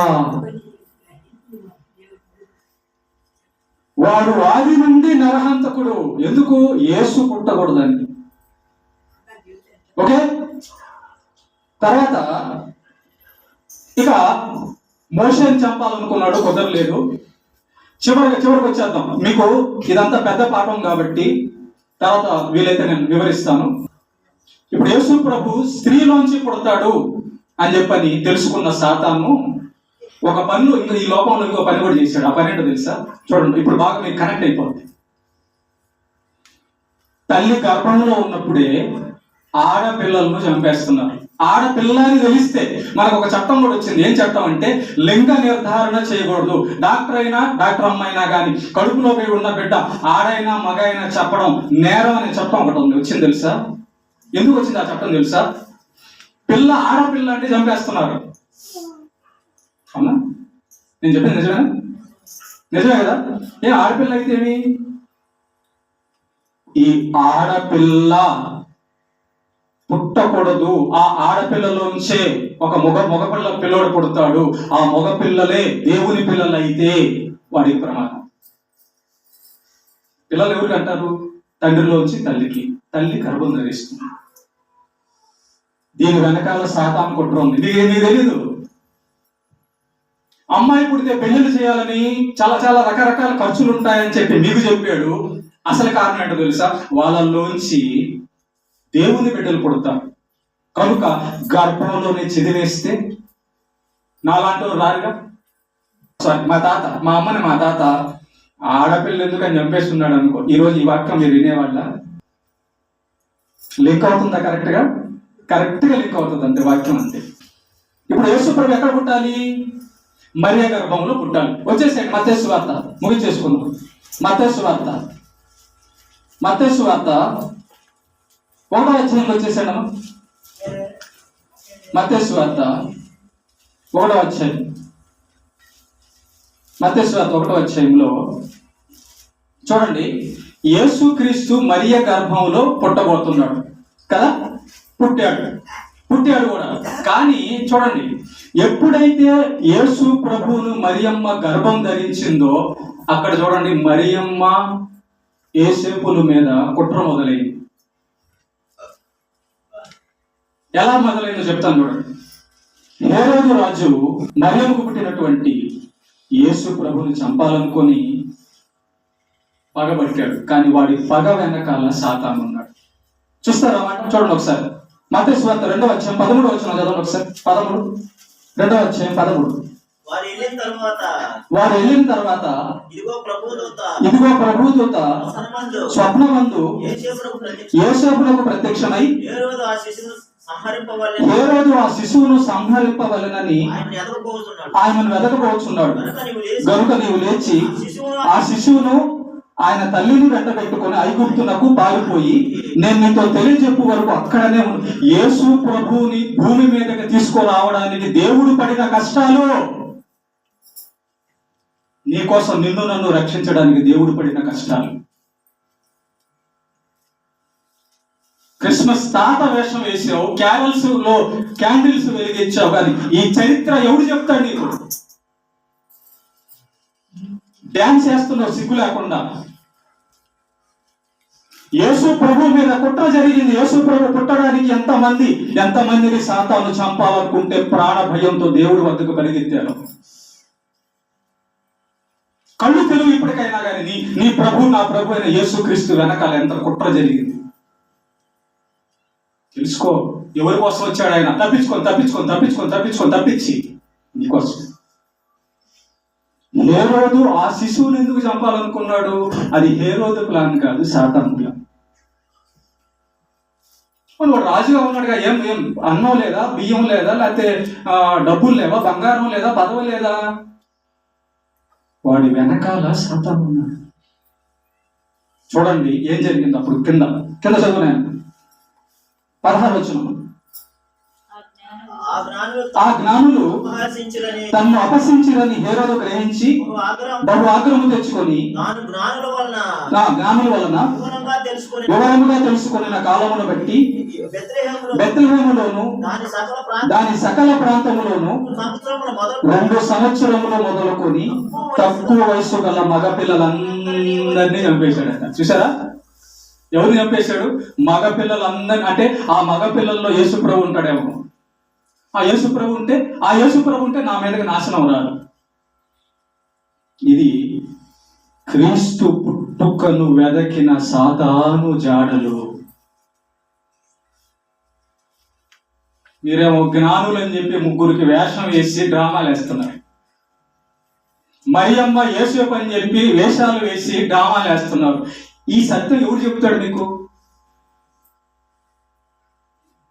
వాడు ఆది నుండి నరహంతకుడు. ఎందుకు? యేసు పుట్టకూడదని. ఓకే, తర్వాత ఇక మోషేని చంపాలనుకున్నాడు, కుదరలేదు. చివరికి వచ్చేద్దాం. మీకు ఇదంతా పెద్ద పాఠం కాబట్టి తర్వాత వీలైతే నేను వివరిస్తాను. ఇప్పుడు యేసు ప్రభు స్త్రీలోంచి పుడతాడు అని చెప్పని తెలుసుకున్న సాతాను ఒక పన్ను ఇంకా ఈ లోకంలో ఇంకో పని కూడా చేశాడు. ఆ పని ఏంటో తెలుసా? చూడండి, ఇప్పుడు బాగా మీకు కనెక్ట్ అయిపోతుంది. తల్లి గర్భంలో ఉన్నప్పుడే ఆడపిల్లలను చంపేస్తున్నారు. ఆడపిల్లని తెలిస్తే మనకు ఒక చట్టం కూడా వచ్చింది. ఏం చట్టం అంటే లింగ నిర్ధారణ చేయకూడదు. డాక్టర్ అమ్మైనా కానీ కడుపులో పోయి ఉన్న బిడ్డ ఆడైనా మగైనా చెప్పడం నేరం అనే చట్టం ఒకటి ఉంది. వచ్చింది తెలుసా? ఎందుకు వచ్చింది ఆ చట్టం తెలుసా? ఆడపిల్ల అంటే చంపేస్తున్నారు. అవునా? నేను చెప్పింది నిజమే? నిజమే కదా? ఏ ఆడపిల్ల అయితే ఏమి? ఈ ఆడపిల్ల పుట్టకూడదు. ఆ ఆడపిల్లలోంచే ఒక మగపిల్ల పిల్లోడు పుడతాడు. ఆ మగపిల్లలే దేవుని పిల్లలు అయితే వాడికి ప్రమాదం. పిల్లలు ఎవరికి అంటారు? తండ్రిలోంచి తల్లికి. తల్లి గర్భం ధరిస్తుంది. దీని వెనకాల సాతాను కుట్ర ఉంది. నీకు తెలీదు. అమ్మాయి పుడితే పెళ్లిళ్ళు చేయాలని చాలా చాలా రకరకాల ఖర్చులు ఉంటాయని చెప్పి మీకు చెప్పాడు. అసలు కారణం ఏంటో తెలుసా? వాళ్ళలోంచి దేవుని బిడ్డలు పుడతారు కనుక గర్భంలోనే చెదివేస్తే నాలాంటి రారుగా. మా అమ్మని మా తాత ఆడపిల్ల ఎందుకని చంపేస్తున్నాడు అనుకో, ఈరోజు ఈ వాక్యం మీరు వినేవాళ్ళ? లింక్ అవుతుందా? కరెక్ట్గా లింక్ అవుతుంది అంతే, వాక్యం అంతే. ఇప్పుడు యేసు ప్రభు ఎక్కడ పుట్టాలి? మరియ గర్భంలో పుట్టాలి. వచ్చేసేయండి మత్తయి సువార్త, ముగించేసుకుందాం. మత్తయి సువార్త 1వ అధ్యాయంలో వచ్చేసాడమ్మా. మత్తయి సువార్త 1వ అధ్యాయం. మత్తయి సువార్త 1వ అధ్యాయంలో చూడండి, యేసుక్రీస్తు మరియ గర్భంలో పుట్టబోతున్నాడు కదా. పుట్టాడు కూడా. కానీ చూడండి, ఎప్పుడైతే యేసు ప్రభువును మరియమ్మ గర్భం ధరించిందో అక్కడ చూడండి, మరియమ్మ యేసేపుల మీద కుట్ర మొదలైంది. ఎలా మొదలైందో చెప్తాను చూడండి. హేరోదు రాజు మరియమ్మకు పుట్టినటువంటి యేసు ప్రభుని చంపాలనుకొని పగబట్టాడు. కానీ వాడి పగ వెనకాల సాతాను ఉన్నాడు. చూస్తారా మాట? చూడండి ఒకసారి. మత్తయి సువార్త 2వ అధ్యాయం 13వ వచనం చదవండి ఒకసారి. 2వ అధ్యాయం 13. వారు వెళ్ళిన తర్వాత ఇదిగో ప్రభుదూత స్వప్నమందు యోసేపునకు ప్రత్యక్షమై హేరోదు ఆ శిశువును సంహరింపవలెనని ఆయనను వెదకబోచున్నాడు. గనుక నీవు లేచి ఆ శిశువును ఆయన తల్లిని వెంట పెట్టుకుని ఐగుప్తునకు పారిపోయి నేను నీతో తెలియజెప్పు వరకు అక్కడనే యేసు ప్రభువుని భూమి మీదకి తీసుకురావడానికి దేవుడు పడిన కష్టాలు, నీకోసం నిన్ను నన్ను రక్షించడానికి దేవుడు పడిన కష్టాలు. క్రిస్మస్ తాత వేషం వేసావు, క్యారల్స్ లో క్యాండిల్స్ వెలిగించావు, కానీ ఈ చరిత్ర ఎవడు చెప్తాడు నీకు? డ్యాన్స్ చేస్తున్నావు సిగ్గు లేకుండా. యేసు ప్రభు మీద కుట్ర జరిగింది. యేసు ప్రభు పుట్టడానికి ఎంతమందిని సాతాను చంపాలనుకుంటే ప్రాణ భయంతో దేవుడి వద్దకు పరిగెత్తారు. కళ్ళు తెలుగు ఇప్పటికైనా కానీ నీ ప్రభు నా ప్రభు అయిన యేసుక్రీస్తు వెనకాల ఎంత కుట్ర జరిగింది తెలుసుకో. ఎవరి కోసం వచ్చాడు ఆయన? తప్పించి నీకోసం. హేరోదు ఆ శిశువుని ఎందుకు చంపాలనుకున్నాడు? అది హేరోదు ప్లాన్ కాదు, సాతాను ప్లాన్. వాడు రాజుగా ఉన్నాడుగా, ఏం అన్నం లేదా, బియ్యం లేదా, లేకపోతే డబ్బులు లేవా, బంగారం లేదా, పదవి లేదా? వాడి వెనకాల సాతాను ఉన్నాడు. చూడండి ఏం జరిగింది అప్పుడు. కింద చదువునాను 16వ వచనం. ఆ జ్ఞానులు తన్ను అపహసించిరని హేరోదు గ్రహించి బహు ఆగ్రహము తెచ్చుకొని జ్ఞానుల వలన వివరముగా తెలుసుకుని కాలమును బట్టి బెత్లెహేములోను దాని సకల ప్రాంతములోను 2 సంవత్సరములు మొదలుకొని తక్కువ వయసు గల మగపిల్లలందరినీ చంపేశాడట. చూసారా? ఎవరిని చంపేశాడు? మగపిల్లలందరినీ. అంటే ఆ మగపిల్లల్లో యేసు ప్రభు ఉంటాడేమో. ఆ యేసు ప్రభు ఉంటే నా మీదకి నాశనం రాదు. ఇది క్రీస్తు పుట్టుకను వెదకిన సాతాను జాడలు. మీరేమో జ్ఞానులు అని చెప్పి ముగ్గురికి వేషం వేసి డ్రామాలు వేస్తున్నారు. మరియమ్మ యేసేపు అని చెప్పి వేషాలు వేసి డ్రామాలు వేస్తున్నారు. ఈ సత్యం ఎవరు చెప్తాడు మీకు?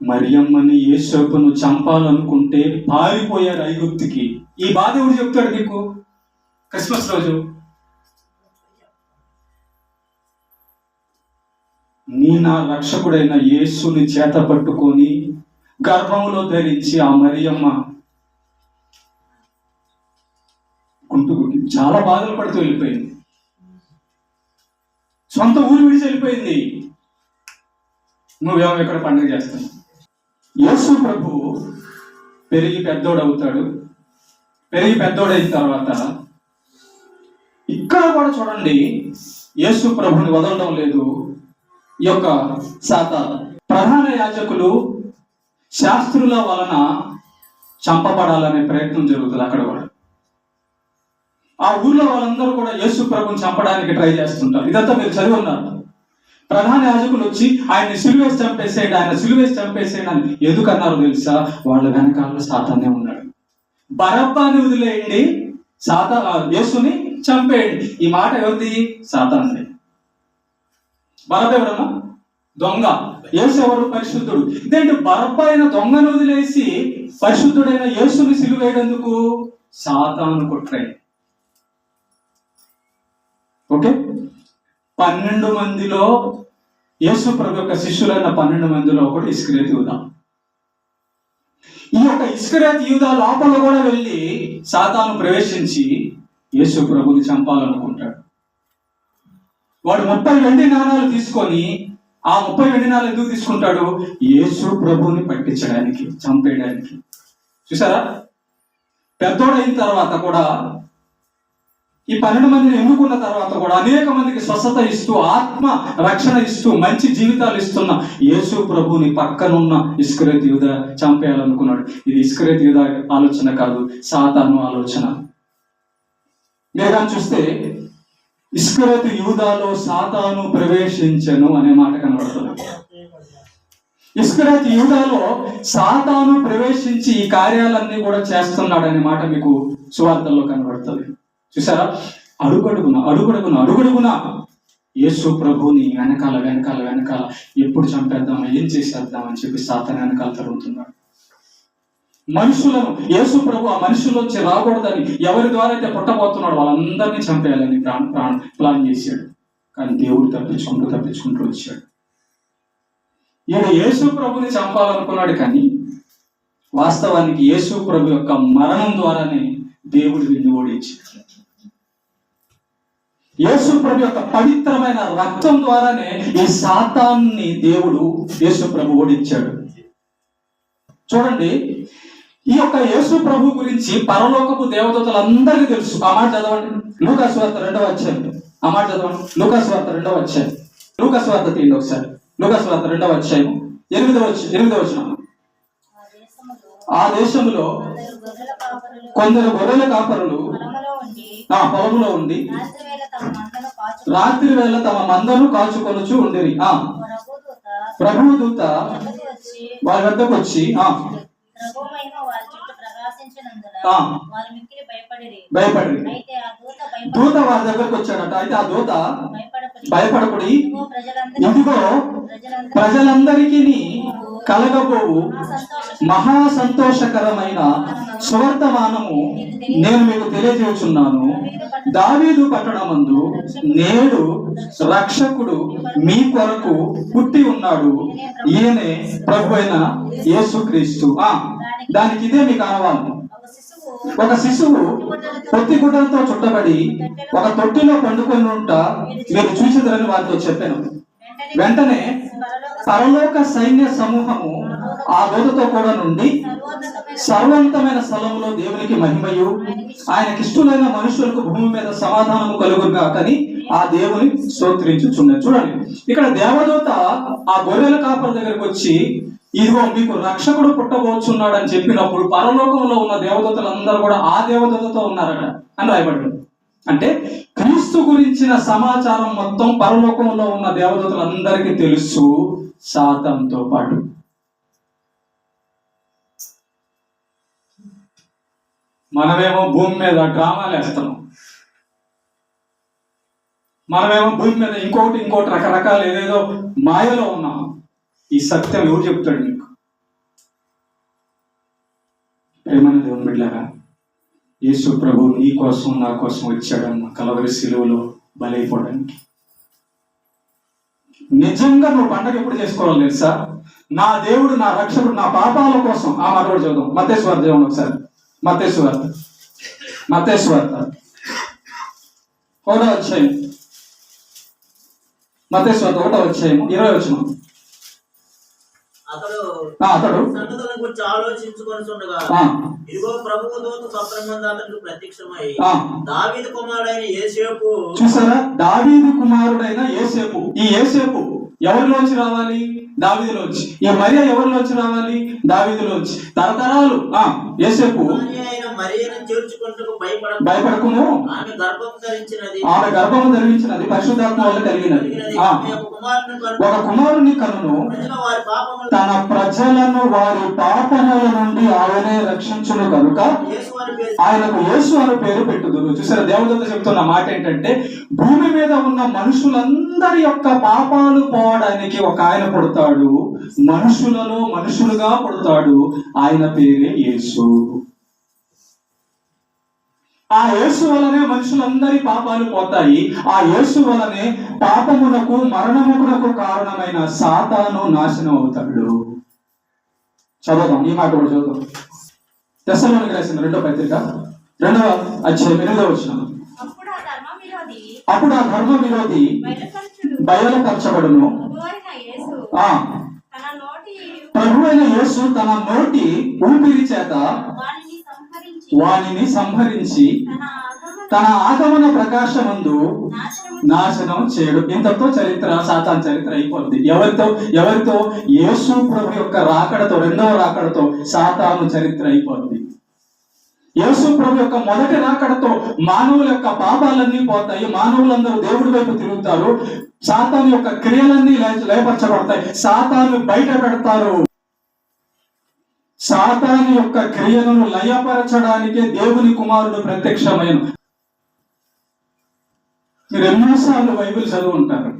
మరియమ్మని యేసేపును చంపాలనుకుంటే పారిపోయారు ఐగుప్తుకి. ఈ బాధ ఎవరు చెప్తాడు మీకు క్రిస్మస్ రోజు? నీ నా రక్షకుడైన యేసుని చేత పట్టుకొని గర్భంలో ధరించి ఆ మరియమ్మ గుంటుగుంటి చాలా బాధలు పడుతూ వెళ్ళిపోయింది. సొంత ఊరు విడిచి వెళ్ళిపోయింది. నువ్వేమో ఇక్కడ పండుగ చేస్తావు. యేసు ప్రభు పెరిగి పెద్దోడవుతాడు. పెరిగి పెద్దోడైన తర్వాత ఇక్కడ కూడా చూడండి, యేసు ప్రభుని వదలడం లేదు ఈ యొక్క సాతాను. ప్రధాన యాజకులు శాస్త్రుల వలన చంపబడాలనే ప్రయత్నం జరుగుతుంది. అక్కడ కూడా ఆ ఊర్లో వాళ్ళందరూ కూడా యేసు ప్రభుని చంపడానికి ట్రై చేస్తుంటారు. ఇదంతా మీరు చదివి ఉన్నారు. ప్రధాన యాజకులు వచ్చి ఆయన్ని సిలువేసి చంపేసేయండి, ఆయన సిలువేసి చంపేసేయండి అని ఎందుకన్నారో తెలుసా? వాళ్ళ వెనకాల సాతానే ఉన్నాడు. బరబ్బాని వదిలేయండి, యేసుని చంపేయండి. ఈ మాట ఎవరిది? సాతానుది. బరబ్బ ఎవరన్నా? దొంగ. యేసు ఎవరు? పరిశుద్ధుడు. ఇదేంటి బరబ్బ అయిన దొంగను వదిలేసి పరిశుద్ధుడైన యేసుని సిలువేయడందుకు? సాతాను కుట్రే. ఓకే, 12 మందిలో యేసు ప్రభు యొక్క శిష్యులైన 12 మందిలో ఒకటి ఇస్కరియోతు యూదా. ఈ యొక్క ఇస్కరియోతు యూదా లోపల కూడా వెళ్ళి సాతాను ప్రవేశించి యేసు ప్రభుని చంపాలనుకుంటాడు. వాడు 30 వెండి నాణాలు తీసుకొని, ఆ 30 వెండి నాణాలు ఎందుకు తీసుకుంటాడు? యేసు ప్రభుని పట్టించడానికి, చంపేయడానికి. చూసారా? పెద్దోడైన తర్వాత కూడా ఈ 12 మందిని ఎన్నుకున్న తర్వాత కూడా అనేక మందికి స్వస్థత ఇస్తూ, ఆత్మ రక్షణ ఇస్తూ, మంచి జీవితాలు ఇస్తున్న యేసు ప్రభుని పక్కనున్న ఇస్కరియోతు యూదా చంపేయాలనుకున్నాడు. ఇది ఇస్కరియోతు యూదా ఆలోచన కాదు, సాతాను ఆలోచన. మీరు చూస్తే ఇస్కరియోతు యూదాలో సాతాను ప్రవేశించెను అనే మాట కనబడుతుంది. ఇస్కరియోతు యూదాలో సాతాను ప్రవేశించి ఈ కార్యాలన్నీ కూడా చేస్తున్నాడు అనే మాట మీకు సువార్తల్లో కనబడుతుంది. చూసారా? అడుగడుగున యేసు ప్రభుని వెనకాల ఎప్పుడు చంపేద్దామా, ఏం చేసేద్దాం అని చెప్పి సాతాను వెనకాల తిరుగుతున్నాడు. మనుషులను యేసు ప్రభు ఆ మనుషుల్లోంచి రాకూడదని, ఎవరి ద్వారా అయితే పుట్టబోతున్నాడు వాళ్ళందరినీ చంపేయాలని ప్లాన్ చేశాడు. కానీ దేవుడు తప్పించుకుంటూ వచ్చాడు. ఈయన యేసు ప్రభుని చంపాలనుకున్నాడు, కానీ వాస్తవానికి యేసు ప్రభు యొక్క మరణం ద్వారానే దేవుడు వీడిని ఓడించాడు. యేసు ప్రభు యొక్క పవిత్రమైన రక్తం ద్వారానే ఈ సాతాన్ని దేవుడు యేసు ప్రభు ఓడించాడు. చూడండి, ఈ యొక్క యేసు ప్రభు గురించి పరలోకపు దేవదూతలందరికీ తెలుసు. ఆ మాట చదవండి, లూకాసు వార్త 2వ అధ్యాయం. ఆ మాట చదవండి, లూకాసు వార్త 2వ అధ్యాయం. లూకాసు వార్త తీయండి ఒకసారి. లూకాసు వార్త 2వ అధ్యాయం 8వ వచనం. ఆ దేశంలో కొందరు గొర్రెల కాపరులు పొలంలో ఉండి రాత్రి వేళ తమ మందను కాచుకొనుచు ఉండిరి. ప్రభువు దూత వారి వద్దకు వచ్చి భయపడి దూత వారి దగ్గరకు వచ్చాడట. అయితే ఆ దూత భయపడకుడి, ఇదిగో ప్రజలందరికీ కలగబోవు మహా సంతోషకరమైన సువర్తమానము నేను మీకు తెలియజేస్తున్నాను. దావీదు పట్టణమందు నేడు రక్షకుడు మీ కొరకు పుట్టి ఉన్నాడు, ఈయనే ప్రభు అయిన యేసుక్రీస్తు. దానికి ఇదే మీకు ఆనవాలు. ఒక శిశువు పొత్తి గుడ్డలతో చుట్టబడి ఒక తొట్టిలో పండుకొని ఉంటా మీరు చూసిదరని వారితో చెప్పాను. వెంటనే పరలోక సైన్య సమూహము ఆ దూతతో కూడా నుండి సర్వోన్నతమైన స్థలంలో దేవునికి మహిమయు ఆయనకిష్టులైన మనుషులకు భూమి మీద సమాధానము కలుగుగా కానీ ఆ దేవుని స్తోత్రించుచున్నారు. చూడండి, ఇక్కడ దేవదూత ఆ గొర్రెల కాపరి దగ్గరకు వచ్చి ఇదిగో మీకు రక్షకుడు పుట్టబోచున్నాడు అని చెప్పినప్పుడు పరలోకంలో ఉన్న దేవదూతలందరూ కూడా ఆ దేవదూతతో ఉన్నారట అని రాయబడ్డాడు. అంటే క్రీస్తు గురించిన సమాచారం మొత్తం పరలోకంలో ఉన్న దేవదూతలందరికీ తెలుసు, సాతానుతో పాటు. మనమేమో భూమి మీద డ్రామాలు వేస్తున్నాం. మనమేమో భూమి మీద ఇంకోటి రకరకాల ఏదేదో మాయలో ఉన్నాం. ఈ సత్యం ఎవరు చెప్తాడు నీకు? ప్రేమను దేవుని బిడ్డలారా, యేసు ప్రభు నీ కోసం నా కోసం వచ్చాడన్న కలవరి శిలువలో బలైపోవడానికి. నిజంగా నువ్వు పండగ ఎప్పుడు చేసుకోవాలి తెలుసా? నా దేవుడు, నా రక్షకుడు నా పాపాల కోసం. ఆ మాట కూడా చదువు. మత్తయి సువార్త చదవండి ఒకసారి. మత్తయి సువార్త 1వ అధ్యాయం. మత్తయి సువార్త 1వ అధ్యాయం 20వ వచనం. అతడు సంగతుల గురించి ఆలోచించుకొనుచుండగా ఇదిగో ప్రభువు దూత స్వప్నమందు అతనికి ప్రత్యక్షమై దావీదు కుమారుడైన యేసేపు. చూసారా? దావీదు కుమారుడైన యేసేపు. ఈ యేసేపు ఎవరిలోంచి రావాలి? దావీదులోంచి. ఈ మరియ ఎవరిలోంచి రావాలి? దావీదులోంచి. తరతరాలు యేసేపు భయపడకుము, ఆమె గర్భము ధరించినది పరిశుద్ధాత్మ వల్ల కలిగినది. ఒక కుమారుని కనును, తన ప్రజలను వారి పాపముల నుండి ఆయనే రక్షించును కనుక ఆయనకు యేసు అని పేరు పెట్టుదురు. చూసారా? దేవదూత చెప్తున్న మాట ఏంటంటే, భూమి మీద ఉన్న మనుషులందరి యొక్క పాపాలు పోవడానికి ఒక ఆయన పుడతాడు, మనుషులలో మనుషులుగా పుడతాడు. ఆయన పేరే యేసు. ఆ యేసు వలనే మనుషులందరి పాపాలు పోతాయి. ఆ యేసు వలనే పాపమునకు మరణమునకు కారణమైన సాతాను నాశనం అవుతాడు. చదువుదాం, ఈ మాట కూడా చదువుదాం. తెస్సలోనికీయులకు రాసిన 2వ పత్రిక 2వ అధ్యాయం 8వ వచనం. అప్పుడు ఆ ధర్మ విరోధి బయలుపరచబడును. ప్రభువైన యేసు తన నోటి ఊపిరి చేత వానిని సంహరించి తన ఆగమన ప్రకాశమందు నాశనం చేయడు. ఇంతతో చరిత్ర, సాతాన్ చరిత్ర అయిపోద్ది. ఎవరితో? యేసు ప్రభు యొక్క రాకడతో, 2వ రాకడతో సాతాను చరిత్ర అయిపోద్ది. యేసు ప్రభు యొక్క మొదటి రాకడతో మానవుల యొక్క పాపాలన్నీ పోతాయి. మానవులందరూ దేవుడి వైపు తిరుగుతారు. సాతాను యొక్క క్రియలన్నీ లయపరచబడతాయి. సాతాను బయట పెడతారు. సాతాను యొక్క క్రియలను లయపరచడానికే దేవుని కుమారుడు ప్రత్యక్షమైన. మీరు ఎన్నోసార్లు బైబిల్ చదువు ఉంటారు.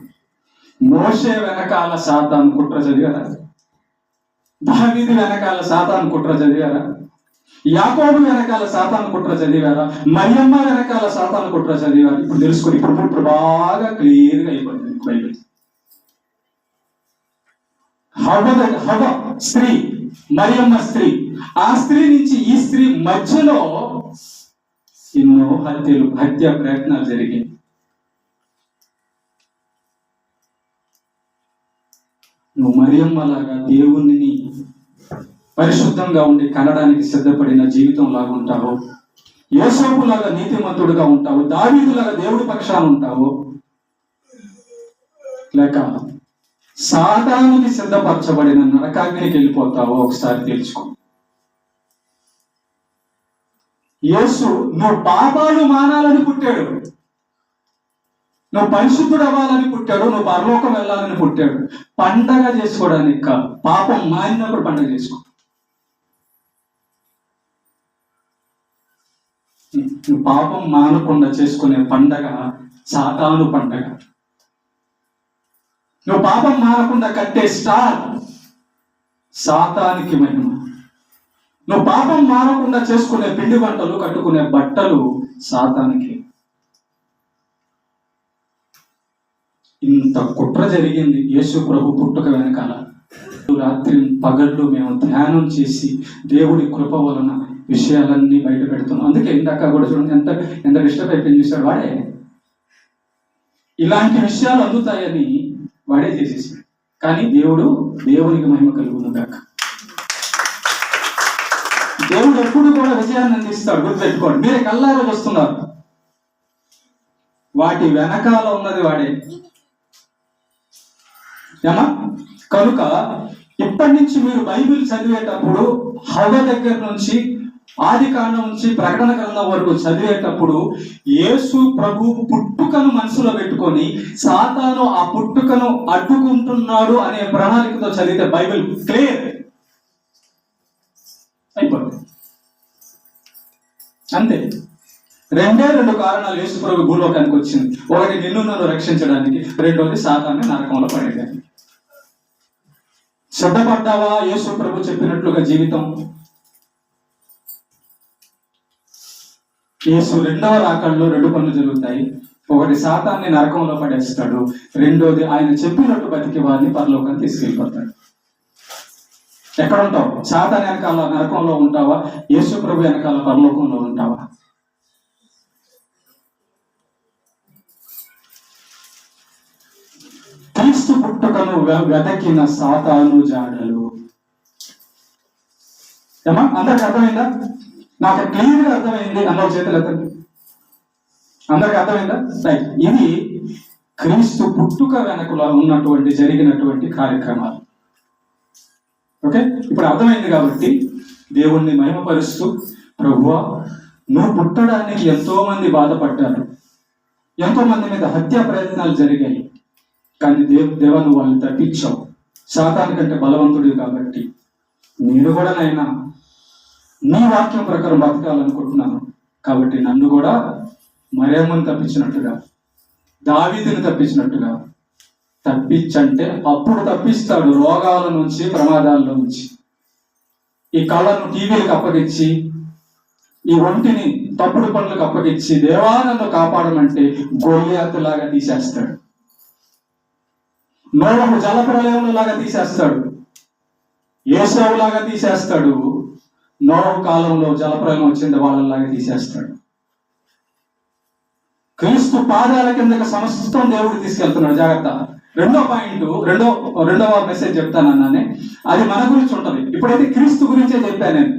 మోషే వెనకాల సాతాను కుట్ర చదివారా? దావీదు వెనకాల సాతాను కుట్ర చదివారా? యాకోబు వెనకాల సాతాను కుట్ర చదివారా? మరియమ్మ వెనకాల సాతాను కుట్ర చదివారా? ఇప్పుడు తెలుసుకొని ఇప్పుడు బాగా క్లియర్గా అయిపోయింది బైబిల్. హవ స్త్రీ, మరియమ్మ స్త్రీ. ఆ స్త్రీ నుంచి ఈ స్త్రీ మధ్యలో ఎన్నో హత్య ప్రయత్నాలు జరిగాయి. నువ్వు మరియమ్మ లాగా దేవుణ్ణి పరిశుద్ధంగా ఉండి కనడానికి సిద్ధపడిన జీవితం లాగా ఉంటావు, యోసేపు లాగా నీతిమంతుడుగా ఉంటావు, దావీదు లాగా దేవుడి పక్షాన ఉంటావు, లేక సాతానుకి సిద్ధపరచబడిన నరకాగ్నికి వెళ్ళిపోతావో ఒకసారి తెలుసుకో. యేసు నువ్వు పాపాలు మానాలని పుట్టాడు, నువ్వు పరిశుద్ధుడు అవ్వాలని పుట్టాడు, నువ్వు పరలోకం వెళ్ళాలని పుట్టాడు. పండగ చేసుకోవడానికి కాదు. పాపం మానినప్పుడు పండగ చేసుకో. నువ్వు పాపం మానకుండా చేసుకునే పండగ సాతాను పండగ. నువ్వు పాపం మానకుండా కట్టే స్టార్ సాతానికి మహిమ. నువ్వు పాపం మానకుండా చేసుకునే పిండి వంటలు, కట్టుకునే బట్టలు సాతానికి. ఇంత కుట్ర జరిగింది యేసు ప్రభు పుట్టుక వెనకాల. రాత్రి పగళ్ళు మేము ధ్యానం చేసి దేవుడి కృప వలన విషయాలన్నీ బయట పెడుతున్నాం. అందుకే ఇందాక కూడా చూడండి ఎంత డిస్టర్బ్ అయిపోయింది చూసాడు. వాడే ఇలాంటి విషయాలు అందుతాయని వాడే చేసేసాడు. కానీ దేవునికి మహిమ కలుగును గాక. దేవుడు ఎప్పుడు కూడా విజయాన్ని అందిస్తాడు, గుర్తుపెట్టుకోండి. మీరే కల్లారా చూస్తున్నారు, వాటి వెనకాల ఉన్నది వాడే. ఏమా కనుక ఇప్పటి నుంచి మీరు బైబిల్ చదివేటప్పుడు హవ్వ దగ్గర నుంచి ఆదికాండం నుంచి ప్రకటన గ్రంథం వరకు చదివేటప్పుడు యేసు ప్రభు పుట్టుకను మనసులో పెట్టుకొని సాతాను ఆ పుట్టుకను అడ్డుకుంటున్నాడు అనే ప్రణాళికతో చదివితే బైబిల్ క్లియర్ అయిపోతుంది. అంతే. రెండు కారణాలు యేసు ప్రభు భూలోకానికి వచ్చింది. ఒకటి నిన్ను నన్ను రక్షించడానికి, రెండోది సాతాన్ని నరకంలో పడేయడానికి. సిద్ధపడ్డావా యేసు ప్రభు చెప్పినట్లుగా జీవితం? యేసు రెండవ రాకడలో 2 పనులు జరుగుతాయి. ఒకటి సాతాన్ని నరకంలో పడేస్తాడు, రెండోది ఆయన చెప్పినట్టు బతికి వారిని పరలోకాన్ని తీసుకెళ్ళిపోతాడు. ఎక్కడ ఉంటావు? సాతాన్ వెనకాల నరకంలో ఉంటావా? యేసు ప్రభు వెనకాల పరలోకంలో ఉంటావా? క్రీస్తు పుట్టుకను వెతకిన సాతాను జాడలు. ఏమా అందరికి అర్థమైందా? నాకు క్లియర్గా అర్థమైంది. అందరి చేతులు ఎత్తండి. అందరికి అర్థమైందా? రైట్. ఇది క్రీస్తు పుట్టుక వెనకలో ఉన్నటువంటి జరిగినటువంటి కార్యక్రమాలు. ఓకే, ఇప్పుడు అర్థమైంది కాబట్టి దేవుణ్ణి మహిమపరుస్తూ, ప్రభువా నువ్వు పుట్టడానికి ఎంతో మంది బాధపడ్డారు, ఎంతో మంది మీద హత్యా ప్రయత్నాలు జరిగాయి, కానీ దేవా నువ్వు వాళ్ళని తప్పించావు. సాతాను కంటే బలవంతుడు కాబట్టి నేను కూడా నైనా నీ వాక్యం ప్రకారం బతకాలనుకుంటున్నాను, కాబట్టి నన్ను కూడా మరియమ్మని తప్పించినట్టుగా, దావీదుని తప్పించినట్టుగా తప్పించంటే అప్పుడు తప్పిస్తాడు రోగాల నుంచి, ప్రమాదాల నుంచి. ఈ కళ్ళను టీవీలకు అప్పగించి, ఈ ఒంటిని తప్పుడు పనులకు అప్పగించి దేవా నన్ను కాపాడమంటే గొల్లియాతులాగా తీసేస్తాడు. నోవహు జలప్రలయంలో లాగా తీసేస్తాడు, యేసవులాగా తీసేస్తాడు. నోవహు కాలంలో జలప్రలయం వచ్చింది, వాళ్ళలాగా తీసేస్తాడు. క్రీస్తు పాదాల కిందకి సమస్తం దేవుడు తీసుకెళ్తున్నాడు. జాగ్రత్త. రెండో పాయింట్, రెండవ మెసేజ్ చెప్తానన్నానే, అది మన గురించి ఉంటది. ఇప్పుడైతే క్రీస్తు గురించే చెప్పాను నేను.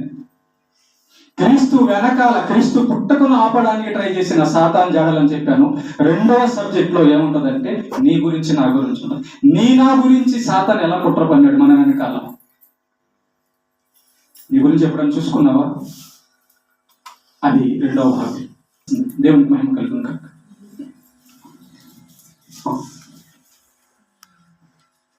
క్రీస్తు వెనకాల, క్రీస్తు పుట్టకును ఆపడానికి ట్రై చేసిన సాతాన్ జాడలని చెప్పాను. రెండవ సబ్జెక్ట్ లో ఏముంటదంటే నీ గురించి, నా గురించి ఉంటుంది. నా గురించి సాతాన్ ఎలా కుట్ర పన్నాడు మన వెనకాల, నీ గురించి ఎప్పుడైనా చూసుకున్నావా? అది రెండవ భాగం. దేవునికి మహిమ కలుగును కాక.